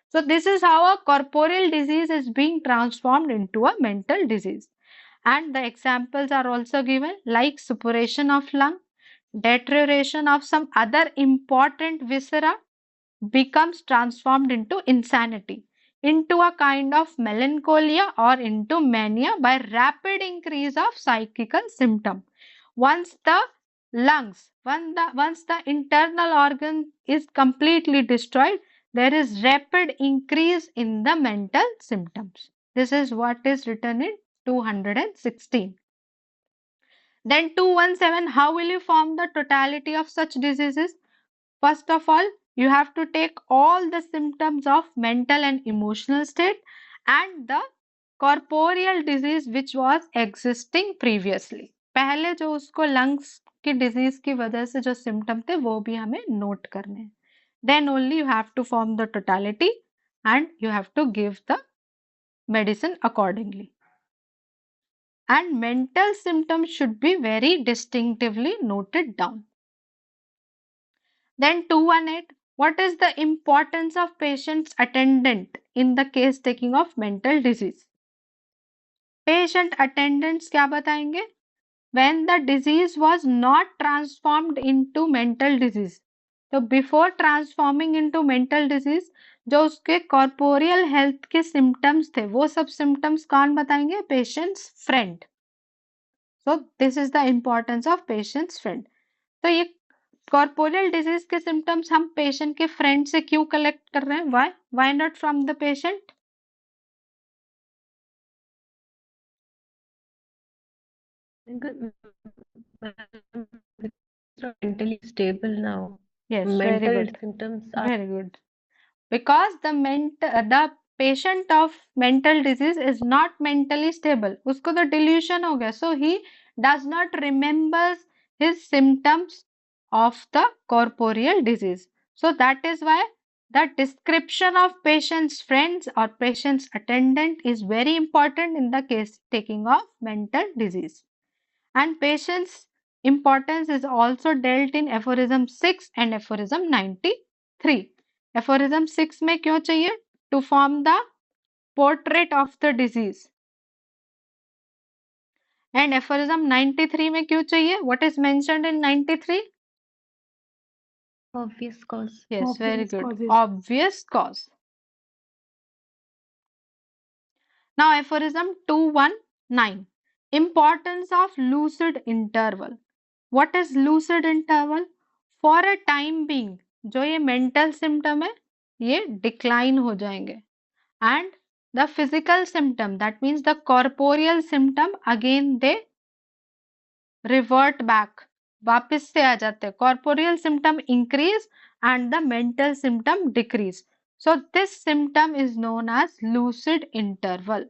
So this is how a corporeal disease is being transformed into a mental disease. And the examples are also given like suppuration of lung, deterioration of some other important viscera becomes transformed into insanity, into a kind of melancholia or into mania by rapid increase of psychical symptom. Once the once the internal organ is completely destroyed, there is rapid increase in the mental symptoms. This is what is written in 216. Then 217, how will you form the totality of such diseases? First of all, you have to take all the symptoms of mental and emotional state and the corporeal disease which was existing previously. पहले जो उसको lungs की disease की वजह से जो symptom थे वो भी हमें note करने हैं. Then only you have to form the totality and you have to give the medicine accordingly. And mental symptoms should be very distinctively noted down. Then 218, what is the importance of patient's attendant in the case taking of mental disease? Patient attendants क्या बताएंगे? When the disease was not transformed into mental disease. तो before transforming into mental disease, जो उसके corporeal health के symptoms थे, वो सब symptoms कौन बताएंगे? Patient's friend. So this is the importance of patient's friend. तो ये कॉर्पोरियल डिजीज के सिम्टम्स हम पेशेंट के फ्रेंड से क्यों कलेक्ट कर रहे हैं? Why not from the patient? Mentally stable now. Yes, very Mental good. symptoms are Very good. Because the patient of mental disease is not mentally stable. उसको तो delusion हो गया. So he does not remember his symptoms of the corporeal disease. So that is why the description of patient's friends or patient's attendant is very important in the case taking of mental disease. And patient's importance is also dealt in aphorism 6 and aphorism 93. Aphorism 6 में क्यों चाहिए? To form the portrait of the disease. And aphorism 93 में क्यों चाहिए? What is mentioned in 93? obvious cause. Yes, very Obvious good. causes. Obvious cause. Now aphorism 219. Importance of lucid interval. What is lucid interval? For a time being, जो ये mental symptom है, ये decline हो जाएंगे. And the physical symptom, that means the corporeal symptom, again they revert back. वापस से आ जाते हैं. Corporeal symptom increase and the mental symptom decrease. So this symptom is known as lucid interval.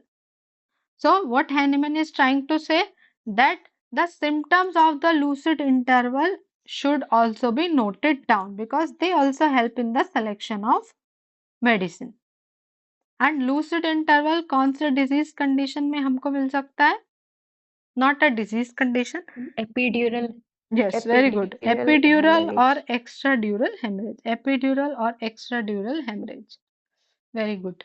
So what Hahnemann is trying to say, that the symptoms of the lucid interval should also be noted down because they also help in the selection of medicine. And lucid interval कौन से disease condition में हमको मिल सकता है? Not a disease condition. Epidural. Yes, very good. Epidural Epidural or hemorrhage. extradural hemorrhage. Epidural or extradural hemorrhage. Very good.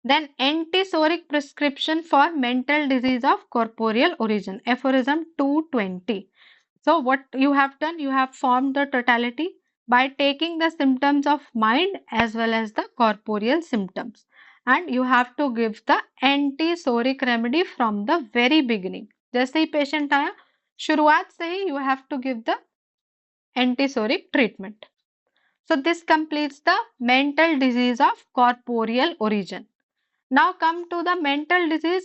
Then antisoric prescription for mental disease of corporeal origin. Aphorism 220. So what you have done, you have formed the totality by taking the symptoms of mind as well as the corporeal symptoms. And you have to give the antisoric remedy from the very beginning. जैसे ही patient आया, शुरुआत से ही you have to give the antisoric treatment. So this completes the mental disease of corporeal origin. Now come to the mental disease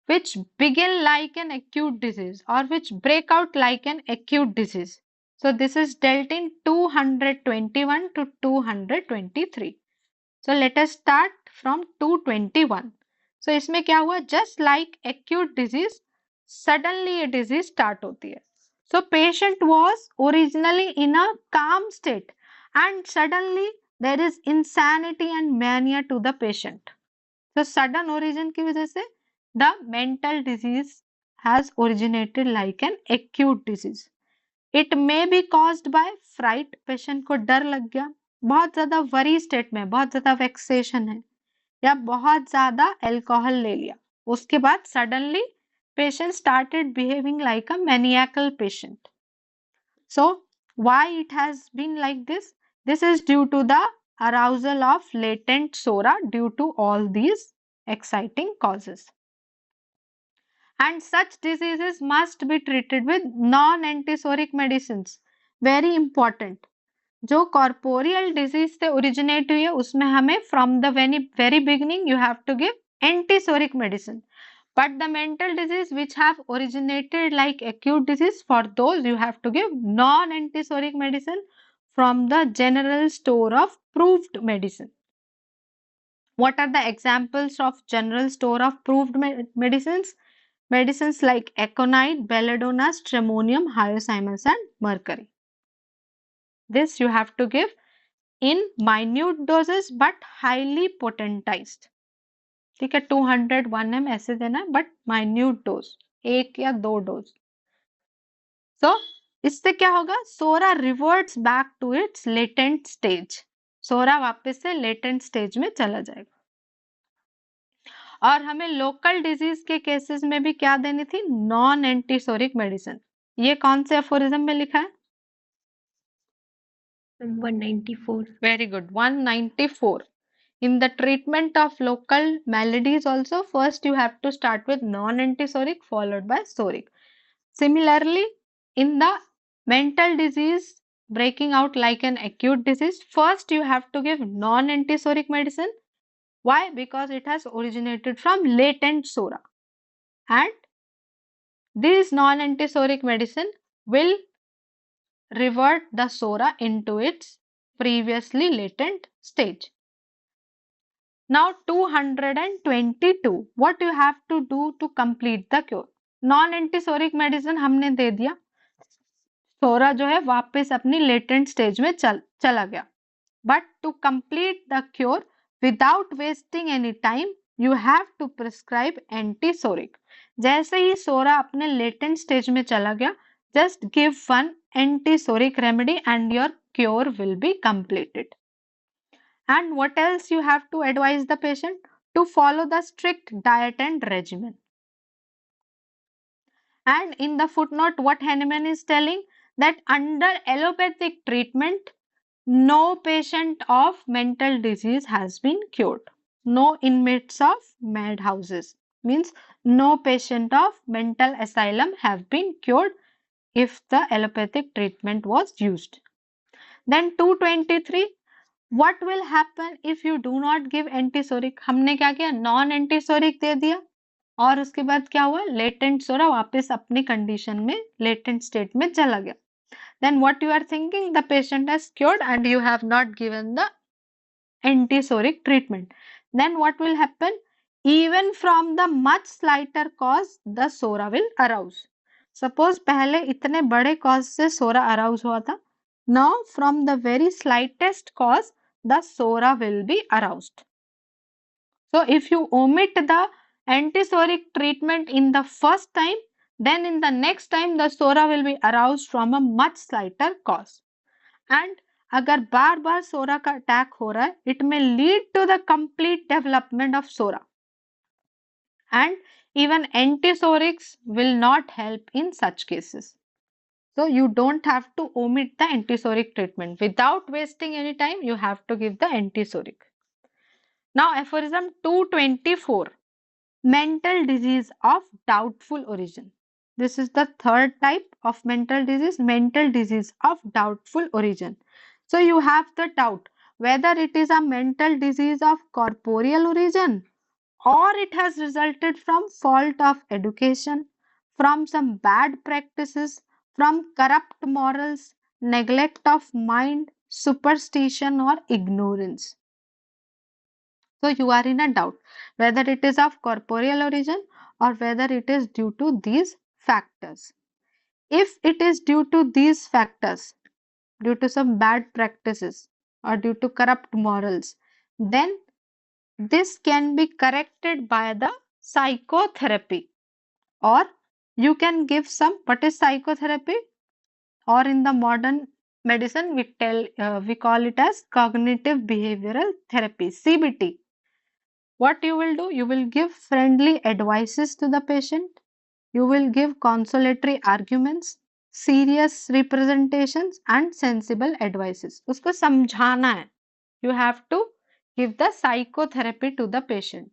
which begin like an acute disease or which break out like an acute disease. So this is dealt in 221 to 223. So let us start from 221. So इसमें क्या हुआ? Just like acute disease, suddenly a disease start होती है. So patient was originally in a calm state and suddenly there is insanity and mania to the patient. So sudden origin की वजह से the mental disease has originated like an acute disease. It may be caused by fright, patient को डर लग गया, बहुत ज्यादा worry state में, बहुत ज्यादा वेक्सेशन है, या बहुत ज्यादा अल्कोहल ले लिया, उसके बाद suddenly patient started behaving like a maniacal patient. So why it has been like this? This is due to the arousal of latent sora due to all these exciting causes. And such diseases must be treated with non-antisoric medicines. Very important. जो corporeal disease से originate हुई है उसमें हमें from the very beginning you have to give antisoric medicine. But the mental disease which have originated like acute disease, for those you have to give non-antisoric medicine from the general store of proved medicine. What are the examples of general store of proved medicines? Medicines like aconite, belladonna, stramonium, hyoscyamus and mercury. This you have to give in minute doses but highly potentized. ठीक है, 200 1 m ऐसे देना है but minute dose, 1 या 2 dose. सो इससे क्या होगा, psora reverts back to its latent stage. Psora वापस से लेटेंट स्टेज में चला जाएगा. और हमें लोकल डिजीज के केसेस में भी क्या देनी थी, नॉन एंटीसोरिक मेडिसिन. ये कौन से एफोरिज्म में लिखा है? 194. Very good. 194. In the treatment of local maladies also, first you have to start with non-antisoric followed by soric. Similarly, in the mental disease breaking out like an acute disease, first you have to give non-antisoric medicine. Why? Because it has originated from latent sora. And this non-antisoric medicine will revert the sora into its previously latent stage. Now 222. What you have to do to complete the cure? Non-antisoric medicine हमने दे दिया, सोरा जो है वापस अपनी latent stage में चला गया. But to complete the cure without wasting any time you have to prescribe antipsoric. जैसे ही सोरा अपने लेटेंट स्टेज में चला गया, just give one antisoric remedy and your cure will be completed. And what else you have to advise the patient? To follow the strict diet and regimen. And in the footnote, what Hahnemann is telling, that under allopathic treatment, no patient of mental disease has been cured. No inmates of madhouses, means no patient of mental asylum have been cured if the allopathic treatment was used. Then 223, what will happen if you do not give antisoric? हमने क्या किया, non antipsoric दे दिया और उसके बाद क्या हुआ, latent सोरा वापस अपनी कंडीशन में लेटेंट स्टेट में चला गया. Then what you are thinking, the patient has cured and you have not given the antisoric treatment. Then what will happen? Even from the much slighter cause, the sora will arouse. Suppose पहले इतने बड़े cause से sora arouse हुआ था. Now from the very slightest cause, the sora will be aroused. So if you omit the antisoric treatment in the first time, then in the next time the sora will be aroused from a much slighter cause. And अगर बार बार सोरा का attack हो रहा है, it may lead to the complete development of sora. And even antisorics will not help in such cases. So you don't have to omit the antisoric treatment. Without wasting any time, you have to give the antisoric. Now aphorism 224. Mental disease of doubtful origin. This is the third type of mental disease of doubtful origin. So you have the doubt whether it is a mental disease of corporeal origin or it has resulted from fault of education, from some bad practices, from corrupt morals, neglect of mind, superstition or ignorance. So you are in a doubt whether it is of corporeal origin or whether it is due to these factors. if it is due to these factors, due to some bad practices or due to corrupt morals, then this can be corrected by the psychotherapy, or you can give some, what is psychotherapy, or in the modern medicine we call it as cognitive behavioral therapy, CBT. What you will do, you will give friendly advices to the patient, you will give consolatory arguments, serious representations and sensible advices. उसको समझाना है. You have to give the psychotherapy to the patient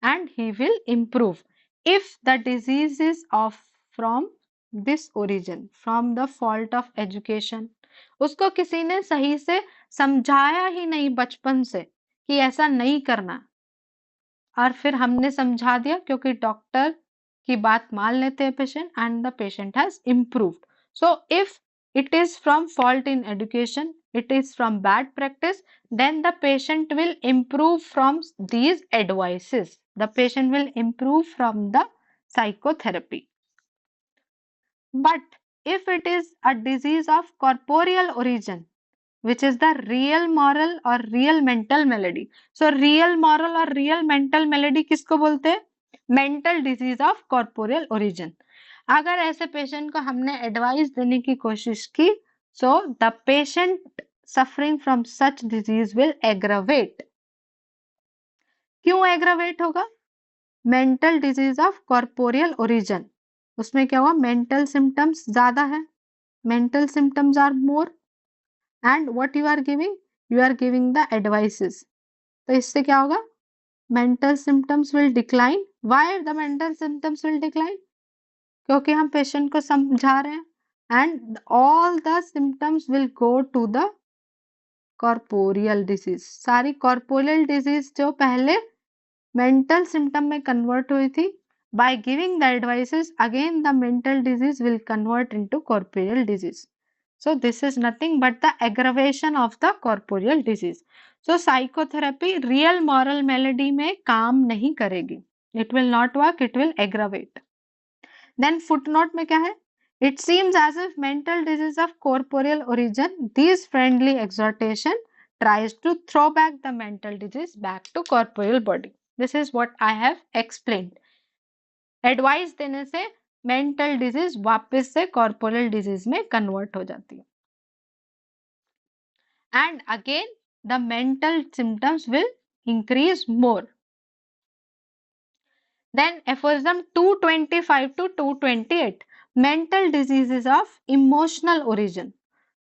and he will improve. If the disease is of from this origin, from the fault of education, उसको किसी ने सही से समझाया ही नहीं बचपन से कि ऐसा नहीं करना, और फिर हमने समझा दिया क्योंकि डॉक्टर की बात मान लेते हैं patient, and the patient has improved. So if it is from fault in education, it is from bad practice, then the patient will improve from these advices. The patient will improve from the psychotherapy. But if it is a disease of corporeal origin, which is the real moral or real mental malady. So real moral or real mental malady किसको बोलते हैं? Mental disease of corporeal origin. अगर ऐसे patient को हमने advice देने की कोशिश की, so the patient suffering from such disease will aggravate. क्यों aggravate होगा? Mental disease of corporeal origin. उसमें क्या हुआ? Mental symptoms ज़्यादा है. Mental symptoms are more. And what you are giving the advices. तो इससे क्या होगा? Mental symptoms will decline. Why the mental symptoms will decline? क्योंकि हम पेशेंट को समझा रहे हैं, and all the symptoms will go to the corporeal disease. सारी corporeal disease जो पहले mental symptom में convert हुई थी, by giving the advices, again the mental disease will convert into corporeal disease. So this is nothing but the aggravation of the corporeal disease. So psychotherapy real moral malady में काम नहीं करेगी. It will not work, it will aggravate. Then footnote में क्या है? It seems as if mental disease of corporeal origin, these friendly exhortation tries to throw back the mental disease back to corporeal body. This is what I have explained. Advice देने से mental disease वापस से corporal disease में convert हो जाती है, and again the mental symptoms will increase more. Then aphorism 225 to 228, mental diseases of emotional origin.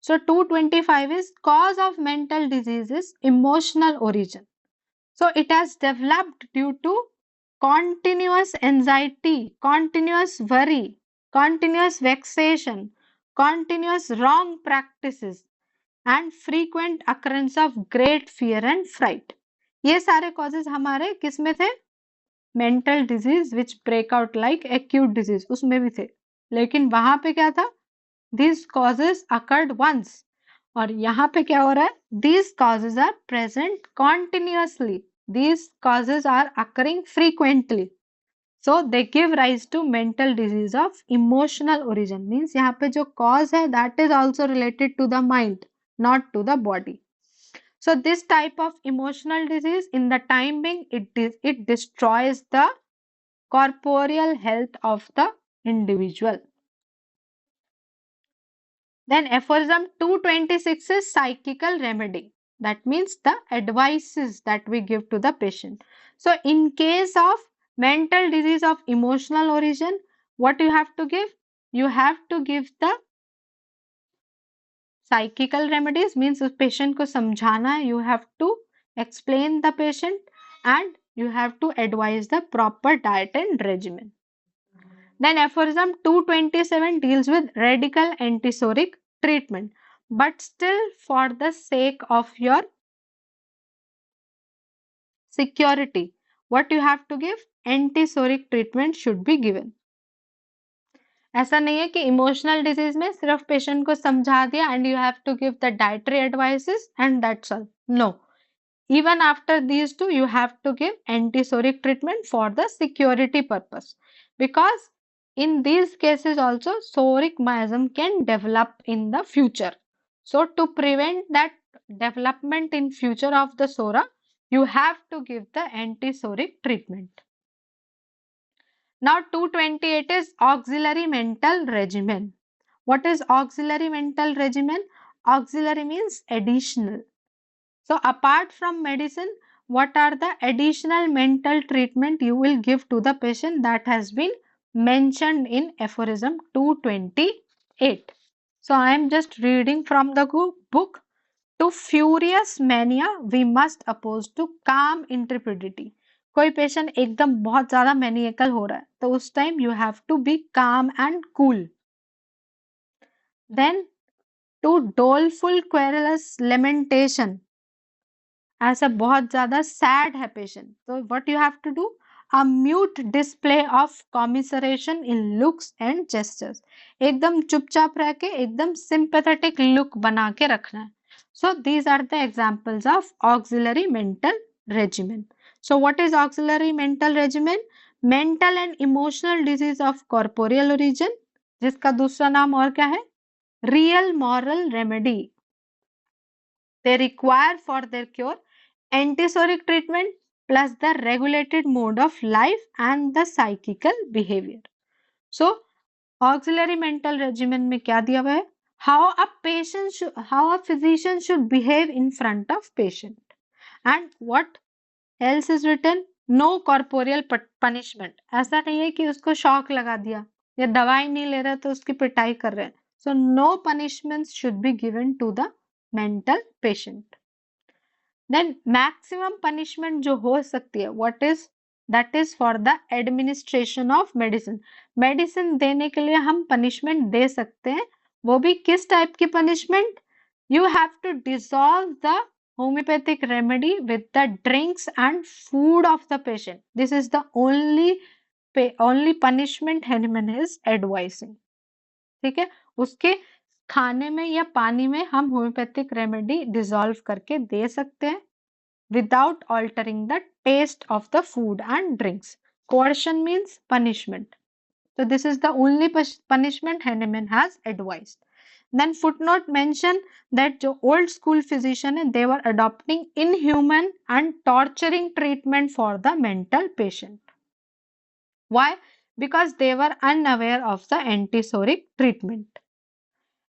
So 225 is cause of mental diseases emotional origin. So it has developed due to continuous anxiety, continuous worry, continuous vexation, continuous wrong practices and frequent occurrence of great fear and fright. ये सारे causes हमारे किस में थे? Mental disease which break out like acute disease उसमें भी थे, लेकिन वहां पे क्या था? दिस कॉजेज अकर्ड वंस, और यहाँ पे क्या हो रहा है? This causes are present continuously, this causes are occurring frequently, so they give rise to mental disease of emotional origin. Means यहाँ पे जो कॉज है that is also related to the mind, not to the body. So this type of emotional disease in the time being, it destroys the corporeal health of the individual. Then aphorism 226 is psychical remedy. That means the advices that we give to the patient. So in case of mental disease of emotional origin, what you have to give? You have to give the psychical remedies, means उस patient को समझाना है, you have to explain the patient and you have to advise the proper diet and regimen. Then aphorism 227 deals with radical antisoric treatment, but still for the sake of your security, what you have to give? Antisoric treatment should be given. ऐसा नहीं है कि emotional disease में सिर्फ patient को समझा दिया and you have to give the dietary advices and that's all. No, even after these two you have to give antisoric treatment for the security purpose, because In these cases also, psoric miasm can develop in the future. So to prevent that development in future of the psora, you have to give the anti-psoric treatment. Now 228 is auxiliary mental regimen. What is auxiliary mental regimen? Auxiliary means additional. So apart from medicine, what are the additional mental treatment you will give to the patient that has been mentioned in aphorism 228. So I am just reading from the book. To furious mania we must oppose to calm intrepidity. कोई patient एकदम बहुत ज्यादा maniacal हो रहा है तो उस time you have to be calm and cool. Then to doleful querulous lamentation, ऐसा बहुत ज्यादा सैड है पेशेंट तो what you have to do, a mute display of commiseration in looks and gestures. एकदम चुपचाप रह के एकदम सिंपैथेटिक लुक बना के रखना है. So these are the examples of auxiliary mental regimen. So what is auxiliary mental regimen? Mental and emotional disease of corporeal origin, जिसका दूसरा नाम और क्या है, real moral remedy. They require for their cure antisoric treatment plus the regulated mode of life and the psychical behavior. So auxiliary mental regimen में क्या दिया हुआ है? How a physician should behave in front of patient. And what else is written? No corporeal punishment. ऐसा नहीं है कि उसको शॉक लगा दिया या दवाई नहीं ले रहा तो उसकी पिटाई कर रहे हैं. So no punishments should be given to the mental patient. Then maximum punishment जो हो सकती है, what is that is for the administration of medicine. Medicine देने के लिए हम punishment दे सकते हैं. वो भी किस टाइप की punishment? You have to dissolve the homeopathic remedy with the drinks and food of the patient. This is the only punishment Hahnemann is advising. ठीक है, उसके खाने में या पानी में हम होम्योपैथिक रेमेडी डिसॉल्व करके दे सकते हैं without altering the taste of the food and drinks. Coercion means punishment. So this is the only punishment Hahnemann has advised. Then footnote mention that जो old school physician है, they were adopting inhuman and torturing treatment for the mental patient. Why? Because they were unaware of the antisoric treatment.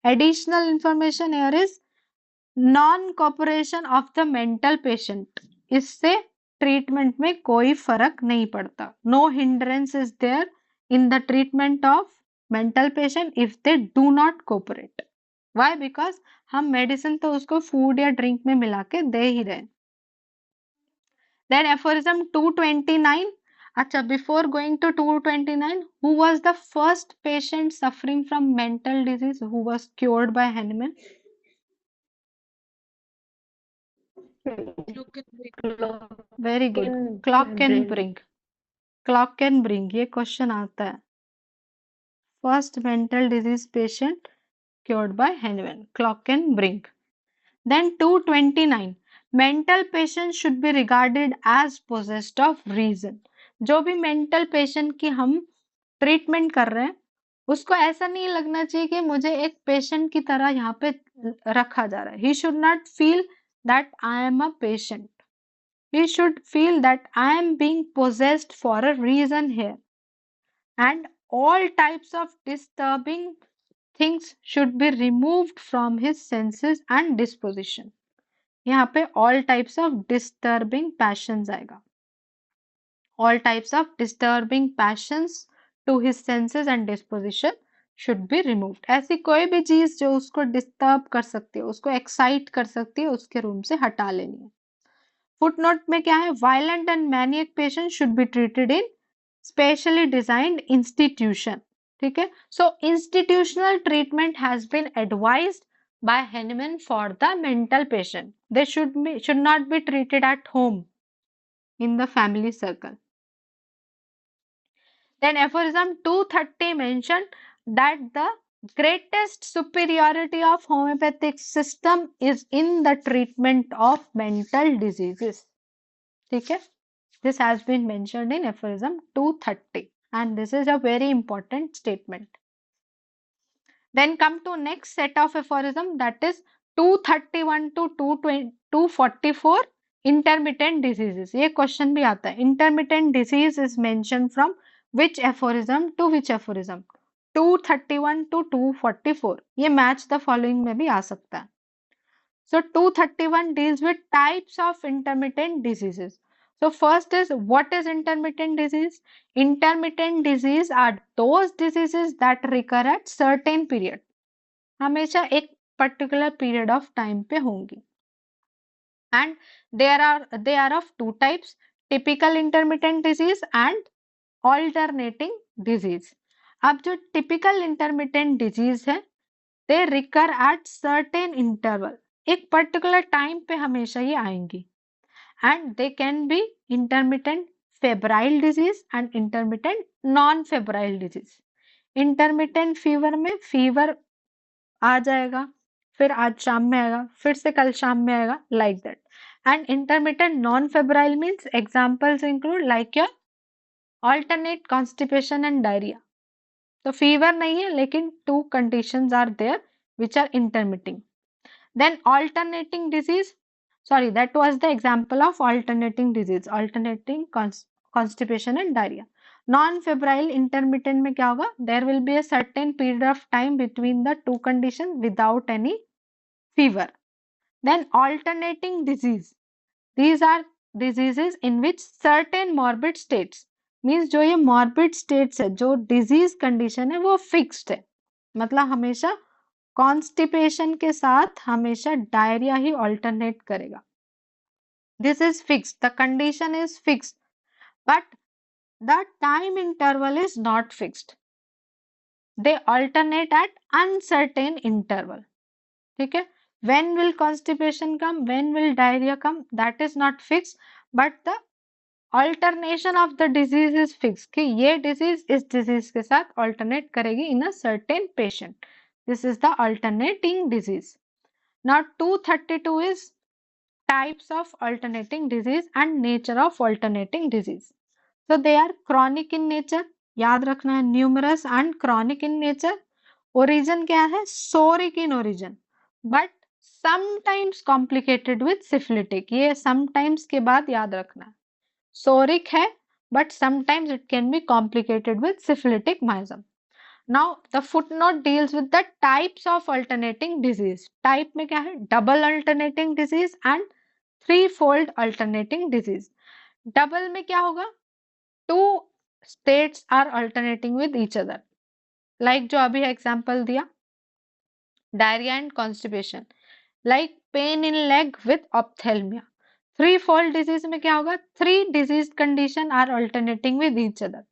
Additional information here is non cooperation of the mental patient, इससे treatment में कोई फर्क नहीं पड़ता. No hindrance is there in the treatment of mental patient if they do not cooperate. Why? Because हम medicine तो उसको food या ड्रिंक में मिला के दे ही रहे. Then aphorism 229. अच्छा, before going to 229, who was the first patient suffering from mental disease who was cured by Hahnemann? Very good, Klockenbring. Klockenbring ये क्वेश्चन आता है. First mental disease patient cured by Hahnemann, Klockenbring. Then 229, mental patient should be regarded as possessed of reason. जो भी mental patient की हम treatment कर रहे हैं उसको ऐसा नहीं लगना चाहिए कि मुझे एक पेशेंट की तरह यहाँ पे रखा जा रहा है. He should not feel that I am a patient. He should feel that I am being possessed for a reason here. And all types of disturbing things should be removed from his senses and disposition. यहाँ पे all types of disturbing passions आएगा. All types of disturbing passions to his senses and disposition should be removed. ऐसी कोई भी चीज जो उसको disturb कर सकती है, उसको एक्साइट कर सकती है, उसके रूम से हटा लेनी है. फुटनोट में क्या है? Violent and maniac patient should be treated in specially designed institution. ठीक है, so institutional treatment has been advised by Hahnemann for the mental patient. They should not be treated at home in the family circle. Then aphorism 230 mentioned that the greatest superiority of homeopathic system is in the treatment of mental diseases. ठीक है, this has been mentioned in aphorism 230. and this is a very important statement. Then come to next set of aphorism, that is 231 to 244 intermittent diseases. ये question भी आता है, intermittent disease is mentioned from which aphorism to which aphorism, 231 to 244. ये match the following में भी आ सकता है. So 231 deals with types of intermittent diseases. So first is, what is intermittent disease? Intermittent disease are those diseases that recur at certain period. हमेशा एक particular period of time पे होंगी. And they are of two types: typical intermittent disease and alternating disease. अब जो typical intermittent disease है, they recur at certain interval. एक particular time पे हमेशा ये आएंगी. And they can be intermittent febrile disease and intermittent non febrile disease. Intermittent fever में fever आ जाएगा, फिर आज शाम में आएगा, फिर से कल शाम में आएगा, like that. And intermittent non febrile means examples include like your alternate constipation and diarrhea. तो फीवर नहीं है, लेकिन two conditions are there which are intermitting. Then alternating disease, sorry, that was the example of alternating disease, alternating constipation and diarrhea. Non-febrile intermittent में क्या होगा? There will be a certain period of time between the two conditions without any fever. Then alternating disease, these are diseases in which certain morbid states, means जो ये morbid states है, जो disease condition है वो fixed है, मतलब हमेशा constipation के साथ हमेशा डायरिया ही ऑल्टरनेट करेगा. This is fixed, the condition is fixed, but the time interval is not fixed. They alternate at uncertain interval. ठीक है, when will constipation come, when will diarrhoea come, that is not fixed, but the alternation of the disease is fix, कि ये disease इस disease के साथ alternate करेगी in a certain patient. This is the alternating disease. Now 232 is types of alternating disease and nature of alternating disease. So they are chronic in nature. याद रखना है, numerous and chronic in nature. Origin क्या है? Soric in origin, but sometimes complicated with syphilitic. ये sometimes के बाद याद रखना है. Soric है, but sometimes it can be complicated with syphilitic miasm. Now the footnote deals with the types of alternating disease. Type में क्या है? Double alternating disease and threefold alternating disease. Double में क्या होगा? Two states are alternating with each other. Like जो अभी example दिया, diarrhea and constipation. Like pain in leg with ophthalmia. Threefold disease में क्या होगा? Three disease condition are alternating with each other.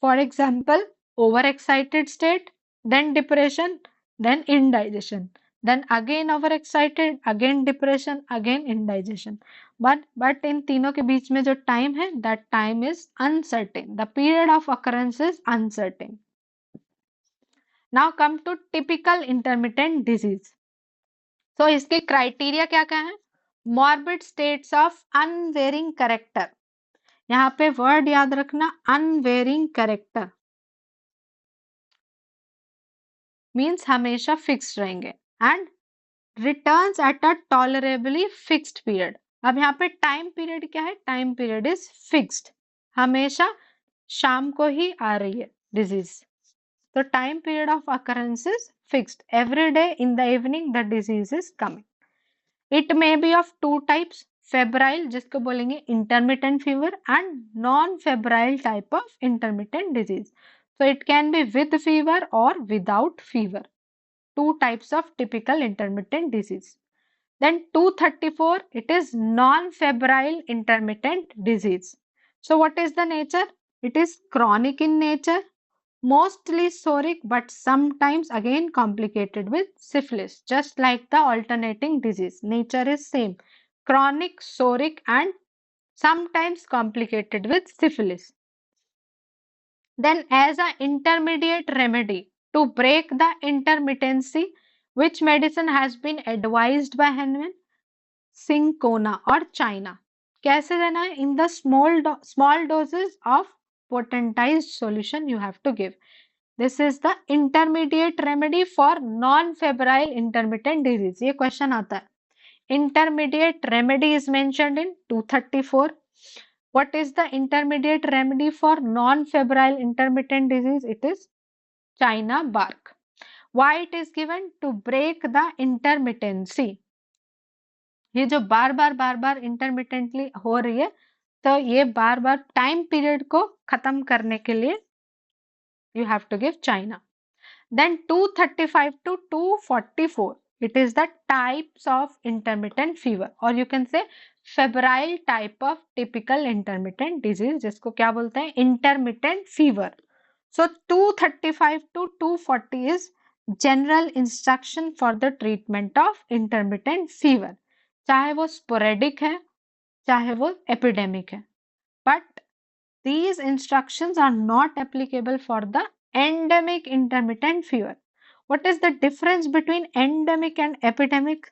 For example, overexcited state, then depression, then indigestion, then again overexcited, again depression, again indigestion. But in तीनों के बीच में जो time है, that time is uncertain. The period of occurrence is uncertain. Now come to typical intermittent disease. So इसके criteria क्या क्या है? Morbid states of unvarying character. यहाँ पे word याद रखना, unvarying character means हमेशा फिक्स्ड रहेंगे, and returns at a tolerably fixed period. अब यहाँ पे टाइम पीरियड क्या है? टाइम पीरियड इज फिक्स्ड, हमेशा शाम को ही आ रही है डिजीज. तो time period of occurrence is fixed. Every day in the evening the disease is coming. It may be of two types, febrile जिसको बोलेंगे intermittent fever, and non febrile type of intermittent disease. So it can be with fever or without fever. Two types of typical intermittent disease. Then 234, it is non-febrile intermittent disease. So what is the nature? It is chronic in nature, mostly soric, but sometimes again complicated with syphilis, just like the alternating disease. Nature is same, chronic, soric, and sometimes complicated with syphilis. Then as an intermediate remedy to break the intermittency, which medicine has been advised by Henman? Cinchona or China. कैसे देना है? In the small doses of potentized solution you have to give. This is the intermediate remedy for non-febrile intermittent disease. ये question आता है. Intermediate remedy is mentioned in 234. What is the intermediate remedy for non-febrile intermittent disease? It is China bark. Why it is given? To break the intermittency. ये जो बार बार intermittently हो रही है, तो ये बार बार टाइम पीरियड को खत्म करने के लिए you have to give China. Then 235 to 244, it is the types of intermittent fever, or you can say febrile type of typical intermittent disease, जिसको क्या बोलते हैं? Intermittent fever. So 235 to 240 is general instruction for the treatment of intermittent fever. चाहे वो sporadic है, चाहे वो epidemic है. But these instructions are not applicable for the endemic intermittent fever. What is the difference between endemic and epidemic?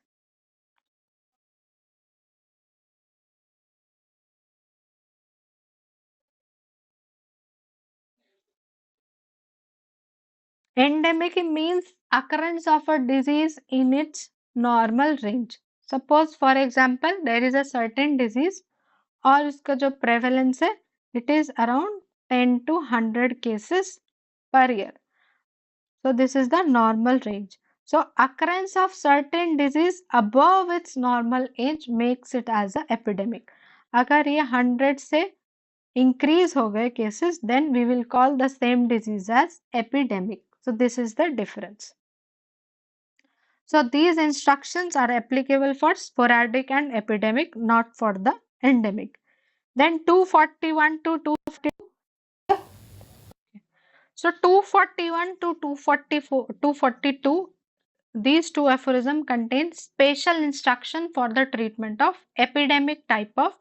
Endemic means occurrence of a disease in its normal range. Suppose for example there is a certain disease और उसका जो prevalence है it is around 10 to 100 cases per year. So this is the normal range. So occurrence of certain disease above its normal age makes it as a epidemic. अगर ये 100 से increase हो गए cases, then we will call the same disease as epidemic. So this is the difference. So these instructions are applicable for sporadic and epidemic, not for the endemic. Then 241 to 242. So 241 to 244, 242, these two aphorisms contain special instruction for the treatment of epidemic type of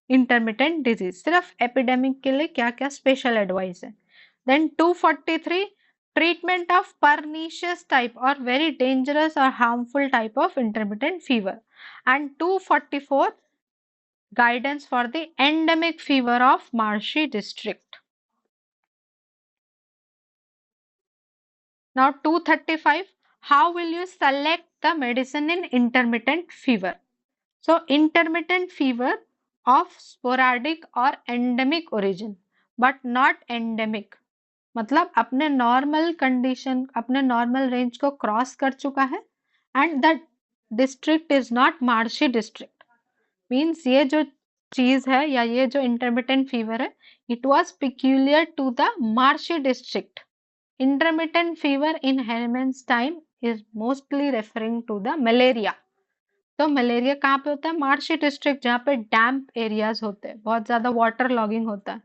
intermittent disease. सिर्फ epidemic के लिए क्या क्या special advice है. Then 243, treatment of pernicious type or very dangerous or harmful type of intermittent fever. And 244, guidance for the endemic fever of marshy district. Now 235, how will you select the medicine in intermittent fever? So intermittent fever of sporadic or endemic origin, but not endemic. मतलब अपने normal condition, अपने normal range को cross कर चुका है and the district is not marshy district. Means ये जो चीज है या ये जो इंटरमिटेंट फीवर है, it was peculiar to the marshy district. Intermittent fever in Heyman's time is mostly referring to the malaria. तो मलेरिया कहाँ पे होता है? मार्शी डिस्ट्रिक्ट, जहाँ पे डैम्प एरियाज होते हैं, बहुत ज्यादा वाटर लॉगिंग होता है.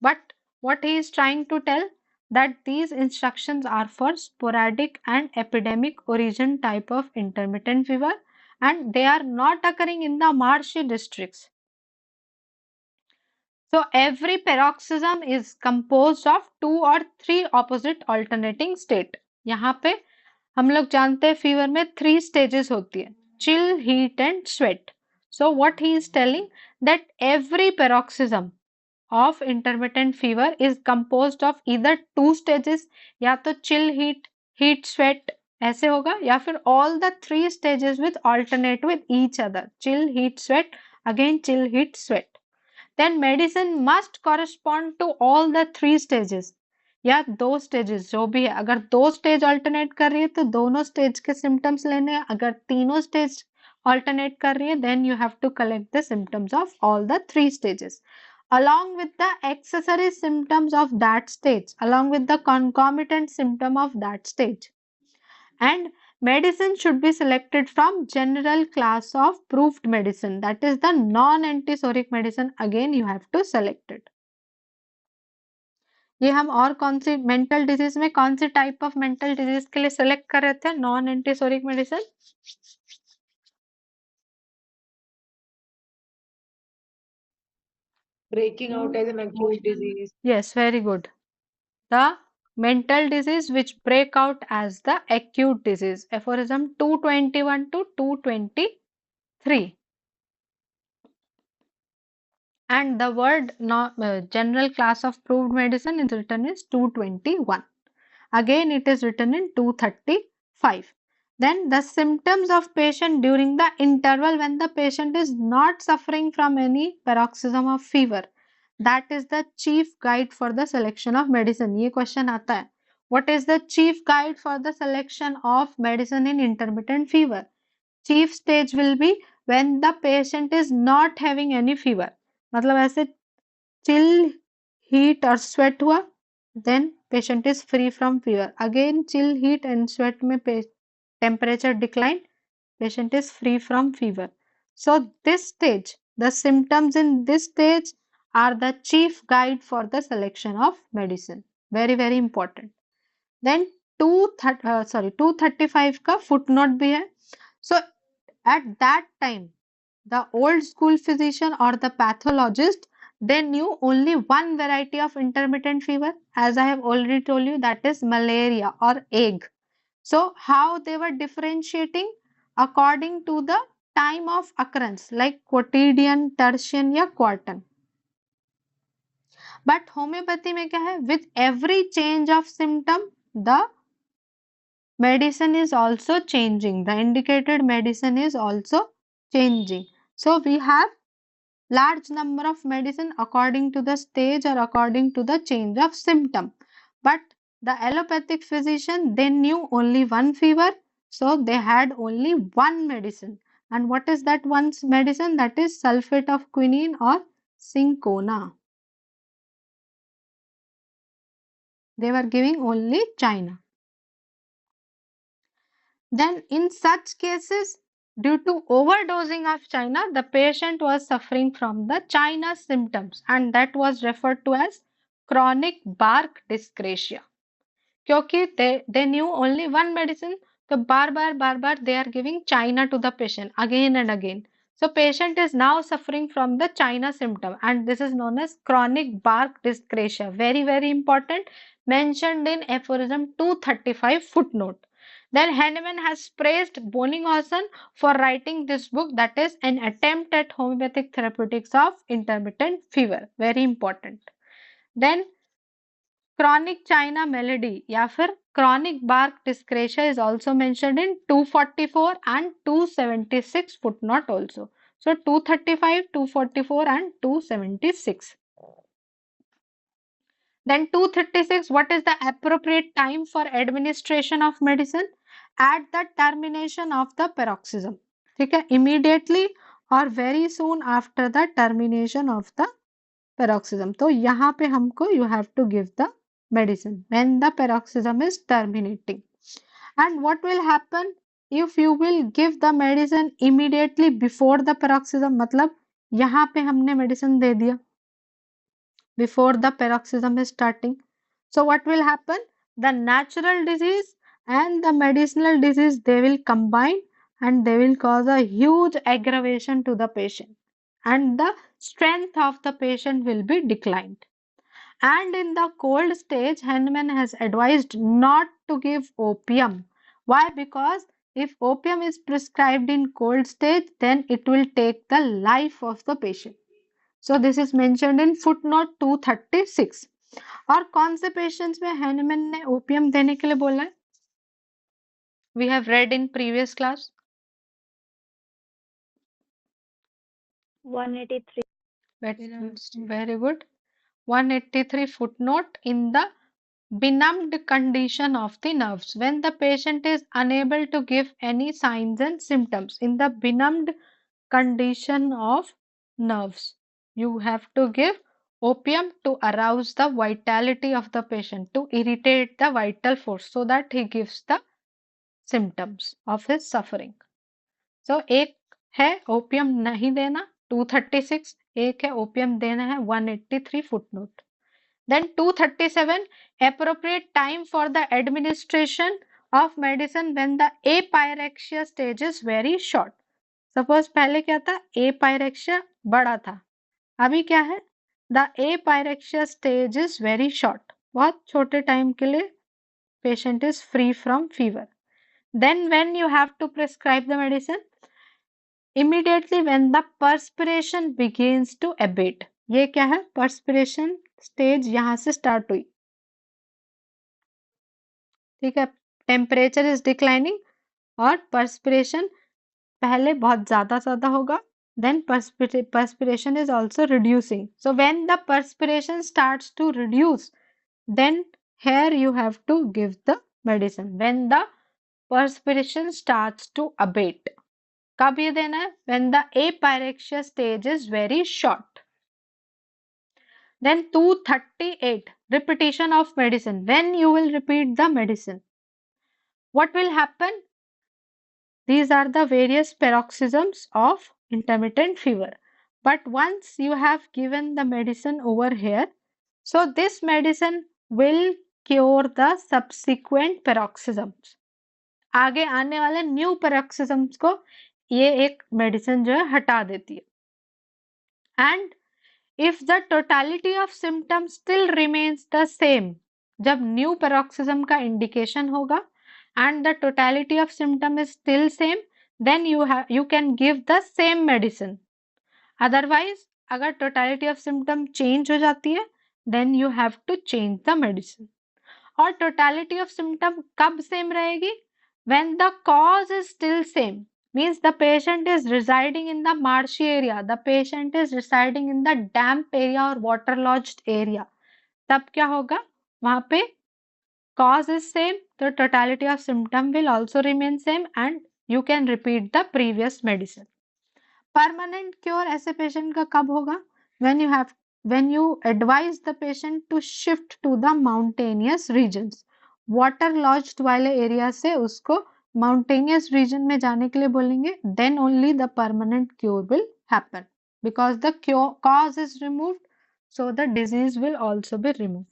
But what he is trying to tell that these instructions are for sporadic and epidemic origin type of intermittent fever and they are not occurring in the marshy districts. So every paroxysm is composed of 2 or 3 opposite alternating state. यहाँ पे हम लोग जानते हैं fever में 3 stages होती है, chill, heat and sweat. So what he is telling that every paroxysm of intermittent fever is composed of either 2 stages, या तो chill, heat sweat ऐसे होगा, या फिर all the 3 stages with alternate with each other, chill, heat, sweat, again chill, heat, sweat. Then medicine must correspond to all the 3 stages या 2 stages जो भी है. अगर 2 stage alternate कर रही है तो दोनों stage के symptoms लेने हैं. अगर तीनों stage alternate कर रही है then you have to collect the symptoms of all the 3 stages along with the accessory symptoms of that stage, along with the concomitant symptom of that stage. And medicine should be selected from general class of proved medicine, that is the non-antisoric medicine. Again you have to select it. ये हम और कौन सी mental disease में कौन सी type of mental disease के लिए select कर रहे थे non antipsoric medicine? Breaking out as an acute disease. Yes, very good. The mental disease which break out as the acute disease. Aphorism 221 to 223. and the word general class of proved medicine is written is 221. Again, it is written in 235. Then the symptoms of patient during the interval when the patient is not suffering from any paroxysm of fever. That is the chief guide for the selection of medicine. ये question आता है. What is the chief guide for the selection of medicine in intermittent fever? Chief stage will be when the patient is not having any fever. मतलब ऐसे chill, heat or sweat हुआ, then patient is free from fever. Again chill, heat and sweat में temperature decline, patient is free from fever. So this stage, the symptoms in this stage are the chief guide for the selection of medicine. Very very important. Then 235 का footnote भी है. So at that time, the old school physician or the pathologist, they knew only one variety of intermittent fever, as I have already told you, that is malaria or ague. So how they were differentiating according to the time of occurrence, like quotidian, tertian या quartan. But homeopathy में क्या है? With every change of symptom, the medicine is also changing. The indicated medicine is also changing. So we have large number of medicine according to the stage or according to the change of symptom. But the allopathic physician, they knew only one fever, so they had only one medicine. And what is that one medicine? That is sulfate of quinine or cinchona. They were giving only China. Then in such cases, due to overdosing of China, the patient was suffering from the China symptoms, and that was referred to as chronic bark dyscrasia. क्योंकि they knew only one medicine, तो बार बार they are giving China to the patient again and again. So patient is now suffering from the China symptom, and this is known as chronic bark dyscrasia. Very very important, mentioned in aphorism 235 footnote. Then Hahnemann has praised Bonninghausen for writing this book, that is an attempt at homeopathic therapeutics of intermittent fever. Very important. Then chronic China malady या फिर chronic bark dyscrasia is also mentioned in 244 and 276 footnote also. So 235, 244 and 276. Then 236, what is the appropriate time for administration of medicine? At the termination of the paroxysm. ठीक है, immediately or very soon after the termination of the paroxysm. तो यहाँ पे हमको you have to give the medicine when the paroxysm is terminating. And what will happen if you will give the medicine immediately before the paroxysm? मतलब यहाँ पे हमने medicine दे दिया before the paroxysm is starting. So what will happen? The natural disease and the medicinal disease, they will combine and they will cause a huge aggravation to the patient, and the strength of the patient will be declined. And in the cold stage, Hahnemann has advised not to give opium. Why? Because if opium is prescribed in cold stage, then it will take the life of the patient. So this is mentioned in footnote 236. और कौन से patients में Hahnemann ने opium देने के लिए बोला है? We have read in previous class. 183. Very good. 183 footnote, in the benumbed condition of the nerves, when the patient is unable to give any signs and symptoms. In the benumbed condition of nerves, you have to give opium to arouse the vitality of the patient, to irritate the vital force, so that he gives the symptoms of his suffering. So एक है opium नहीं देना 236, एक है opium देना है 183 footnote. Then 237, appropriate time for the administration of medicine when the apyrexia stage is very short. Suppose पहले क्या था? apyrexia बड़ा था, अभी क्या है? The apyrexia stage is very short. बहुत छोटे टाइम के लिए patient is free from fever. Then when you have to prescribe the medicine? Immediately when the perspiration begins to abate. ये क्या है? पर्सपिरेशन स्टेज यहाँ से स्टार्ट हुई, ठीक है। टेम्परेचर इज डिक्लाइनिंग और पर्सपिरेशन पहले बहुत ज्यादा होगा, then perspiration is also reducing. So when the perspiration starts to reduce, then here you have to give the medicine. When the perspiration starts to abate, कब ये देना है? When the apyrexia stage is very short. Then 238, repetition of medicine. When you will repeat the medicine, what will happen? These are the various paroxysms of intermittent fever. But once you have given the medicine over here, so this medicine will cure the subsequent paroxysms. आगे आने वाले new paroxysms को ये एक medicine जो है हटा देती है. And if the totality of symptoms still remains the same, जब न्यू paroxysm का इंडिकेशन होगा and the totality of symptom is still same, then you can give the same medicine. Otherwise, अगर totality of symptom change हो जाती है, then you have to change the medicine. और totality of symptom कब same रहेगी? When the cause is still same, means the patient is residing in the marshy area, the patient is residing in the damp area or waterlogged area. तब क्या होगा? वहां पे cause is same, the totality of symptom will also remain same and you can repeat the previous medicine. Permanent cure ऐसे patient का कब होगा? When you advise the patient to shift to the mountainous regions. Water lodged वाले area से उसको mountainous region में जाने के लिए बोलेंगे, then only the permanent cure will happen. Because the cause is removed, so the disease will also be removed.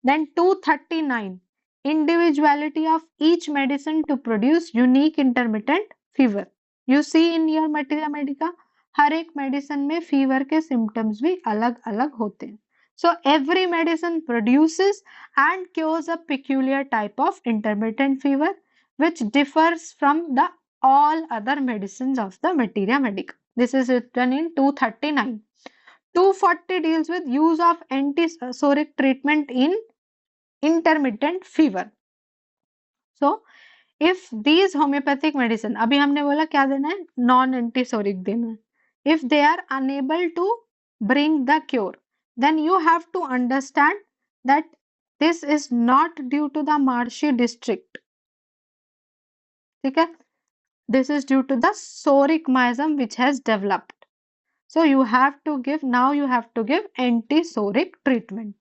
Then 239, individuality of each medicine to produce unique intermittent fever. You see in your Materia Medica, हर एक medicine में fever के symptoms भी अलग अलग होते हैं. So every medicine produces and cures a peculiar type of intermittent fever which differs from the all other medicines of the Materia Medica. This is written in 239. 240 deals with use of antisoric treatment in intermittent fever. So if these homeopathic medicine, अभी हमने बोला क्या देना है? Non antisoric देना है. If they are unable to bring the cure, then you have to understand that this is not due to the marshy district. ठीक है? This is due to the soric miasm which has developed. So you have to give antisoric treatment.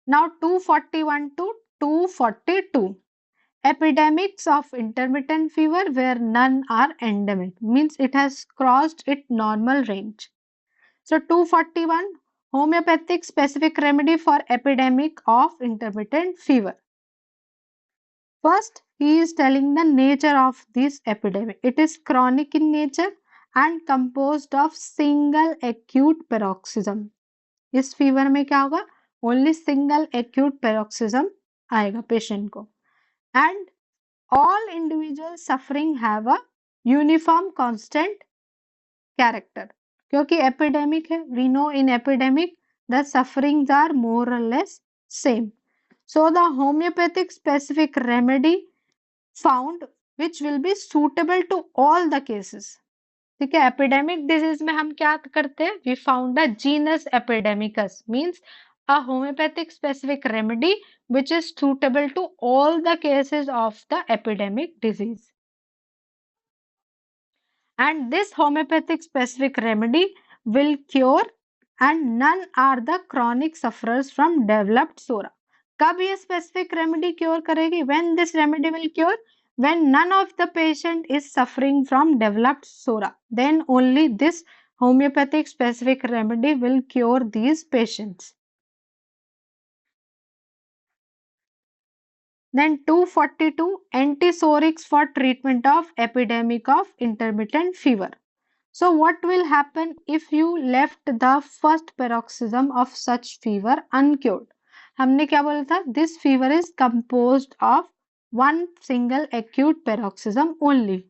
Now 241 to 242. Epidemics of intermittent fever where none are endemic, means it has crossed its normal range. So 241, homeopathic specific remedy for epidemic of intermittent fever. First, he is telling the nature of this epidemic. It is chronic in nature and composed of single acute paroxysm. इस fever में क्या होगा? Only single acute paroxysm आएगा patient को. And all individuals suffering have a uniform constant character. क्योंकि epidemic है, we know in epidemic the sufferings are more or less same. So the homeopathic specific remedy found which will be suitable to all the cases. ठीक है, epidemic disease में हम क्या करते हैं? We found a genus epidemicus, means a homeopathic specific remedy which is suitable to all the cases of the epidemic disease. And this homeopathic specific remedy will cure and none are the chronic sufferers from developed sora. कब ये specific remedy cure करेगी? When this remedy will cure? When none of the patient is suffering from developed sora. Then only this homeopathic specific remedy will cure these patients. Then 242, antisorics for treatment of epidemic of intermittent fever. So what will happen if you left the first paroxysm of such fever uncured? हमने क्या बोला था? This fever is composed of one single acute paroxysm only.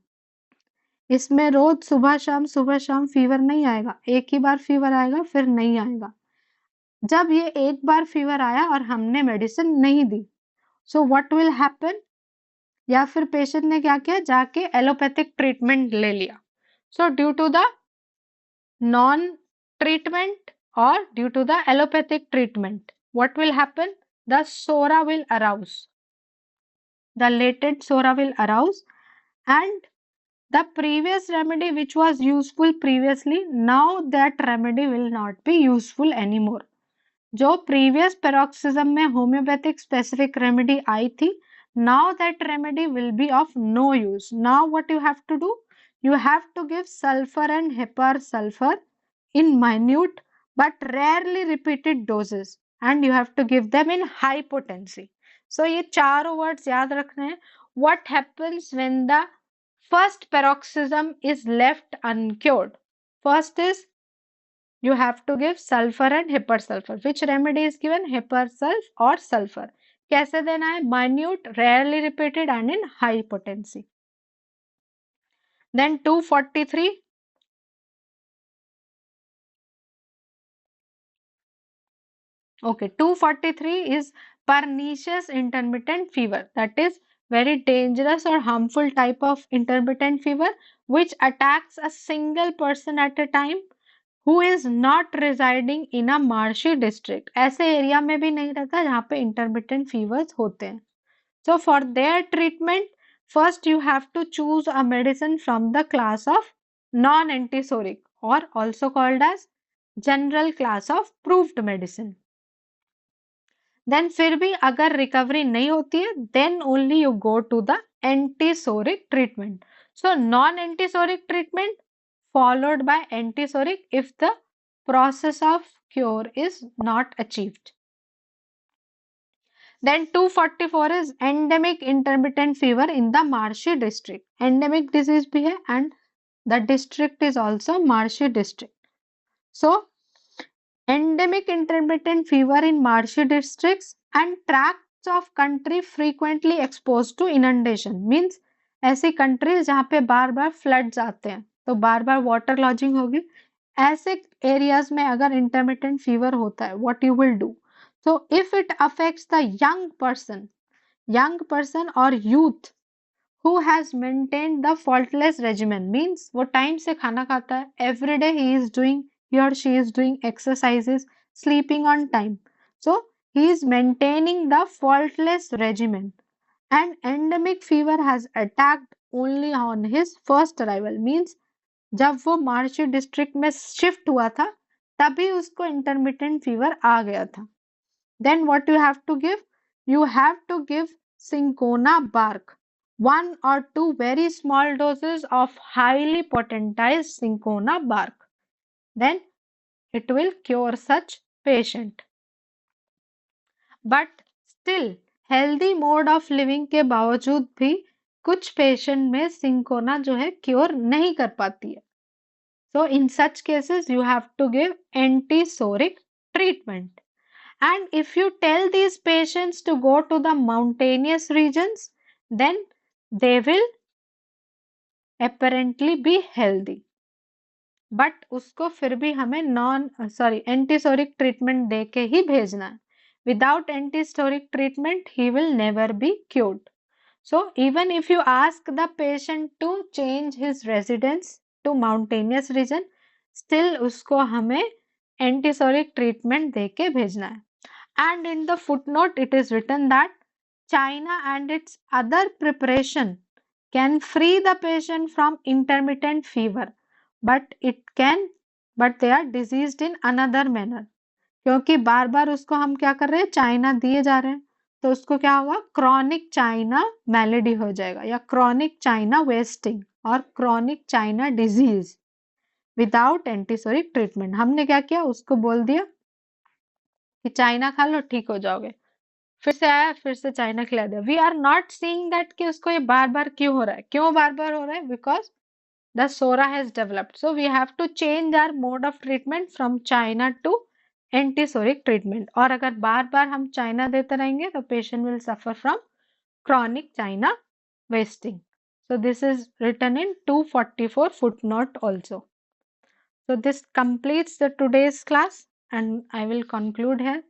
इसमें रोज सुबह शाम fever नहीं आएगा, एक ही बार फीवर आएगा फिर नहीं आएगा। जब ये एक बार फीवर आया और हमने मेडिसिन नहीं दी, सो व्हाट विल हैपन, या फिर पेशेंट ने क्या किया, जाके एलोपैथिक ट्रीटमेंट ले लिया। So due to the non treatment or due to the allopathic treatment, what will happen? The sora will arouse. The latent sora will arouse, and the previous remedy which was useful previously, now that remedy will not be useful anymore. जो previous paroxysm में homeopathic specific remedy आई थी, now that remedy will be of no use. Now what you have to do? You have to give sulfur and hypersulfur in minute but rarely repeated doses, and you have to give them in high potency. So ये चारों words याद रखने हैं. What happens when the first paroxysm is left uncured? First is you have to give sulfur and hypersulfur. Which remedy is given? Hypersulf or sulfur. कैसे देना है? Minute, rarely repeated and in high potency. Then 243. Okay, 243 is pernicious intermittent fever. That is very dangerous or harmful type of intermittent fever which attacks a single person at a time who is not residing in a marshy district. ऐसे area में भी नहीं रहता जहाँ पे intermittent fevers होते हैं. So for their treatment, first you have to choose a medicine from the class of non-antisoric or also called as general class of proved medicine. Then फिर भी अगर recovery नहीं होती है, then only you go to the antisoric treatment. So non-antisoric treatment followed by antisoric if the process of cure is not achieved. Then 244 is endemic intermittent fever in the marshy district. Endemic disease भी है and the district is also marshy district. So endemic intermittent fever in marshy districts and tracts of country frequently exposed to inundation means ऐसी countries जहाँ पे बार बार floods आते हैं तो बार बार water lodging होगी. ऐसे areas में अगर intermittent fever होता है, what you will do? So if it affects the young person or youth who has maintained the faultless regimen means वो time से खाना खाता है, every day he or she is doing exercises, sleeping on time, so he is maintaining the faultless regimen, and endemic fever has attacked only on his first arrival means जब वो marshy district में shift हुआ था तभी उसको intermittent fever आ गया था. Then what you have to give? You have to give cinchona bark. 1 or 2 very small doses of highly potentized cinchona bark. Then it will cure such patient. But still healthy mode of living के बावजूद भी कुछ patient में cinchona जो है cure नहीं कर पाती है. So in such cases you have to give antisoric treatment. And if you tell these patients to go to the mountainous regions, then they will apparently be healthy. But उसको फिर भी हमें antisoric treatment दे के ही भेजना है. Without antisoric treatment, he will never be cured. So even if you ask the patient to change his residence to mountainous region, still उसको हमें antisoric treatment दे के भेजना है. And in the footnote it is written that China and its other preparation can free the patient from intermittent fever, but they are diseased in another manner. क्योंकि बार बार उसको हम क्या कर रहे हैं, चाइना दिए जा रहे हैं, तो उसको क्या होगा, क्रॉनिक चाइना मैलेडी हो जाएगा या क्रॉनिक चाइना वेस्टिंग और chronic China disease without antipsoric treatment. हमने क्या किया, उसको बोल दिया कि चाइना खा लो ठीक हो जाओगे, फिर से आया फिर से चाइना खिला दिया. We are not seeing that कि उसको ये बार बार क्यों हो रहा है. क्यों बार बार हो रहा है? Because the psora has developed. So we have to change our mode of treatment from China to antipsoric treatment. और अगर बार बार हम चाइना देते रहेंगे तो patient will suffer from chronic China wasting. So this is written in 244 footnote also. So this completes the today's class and I will conclude here.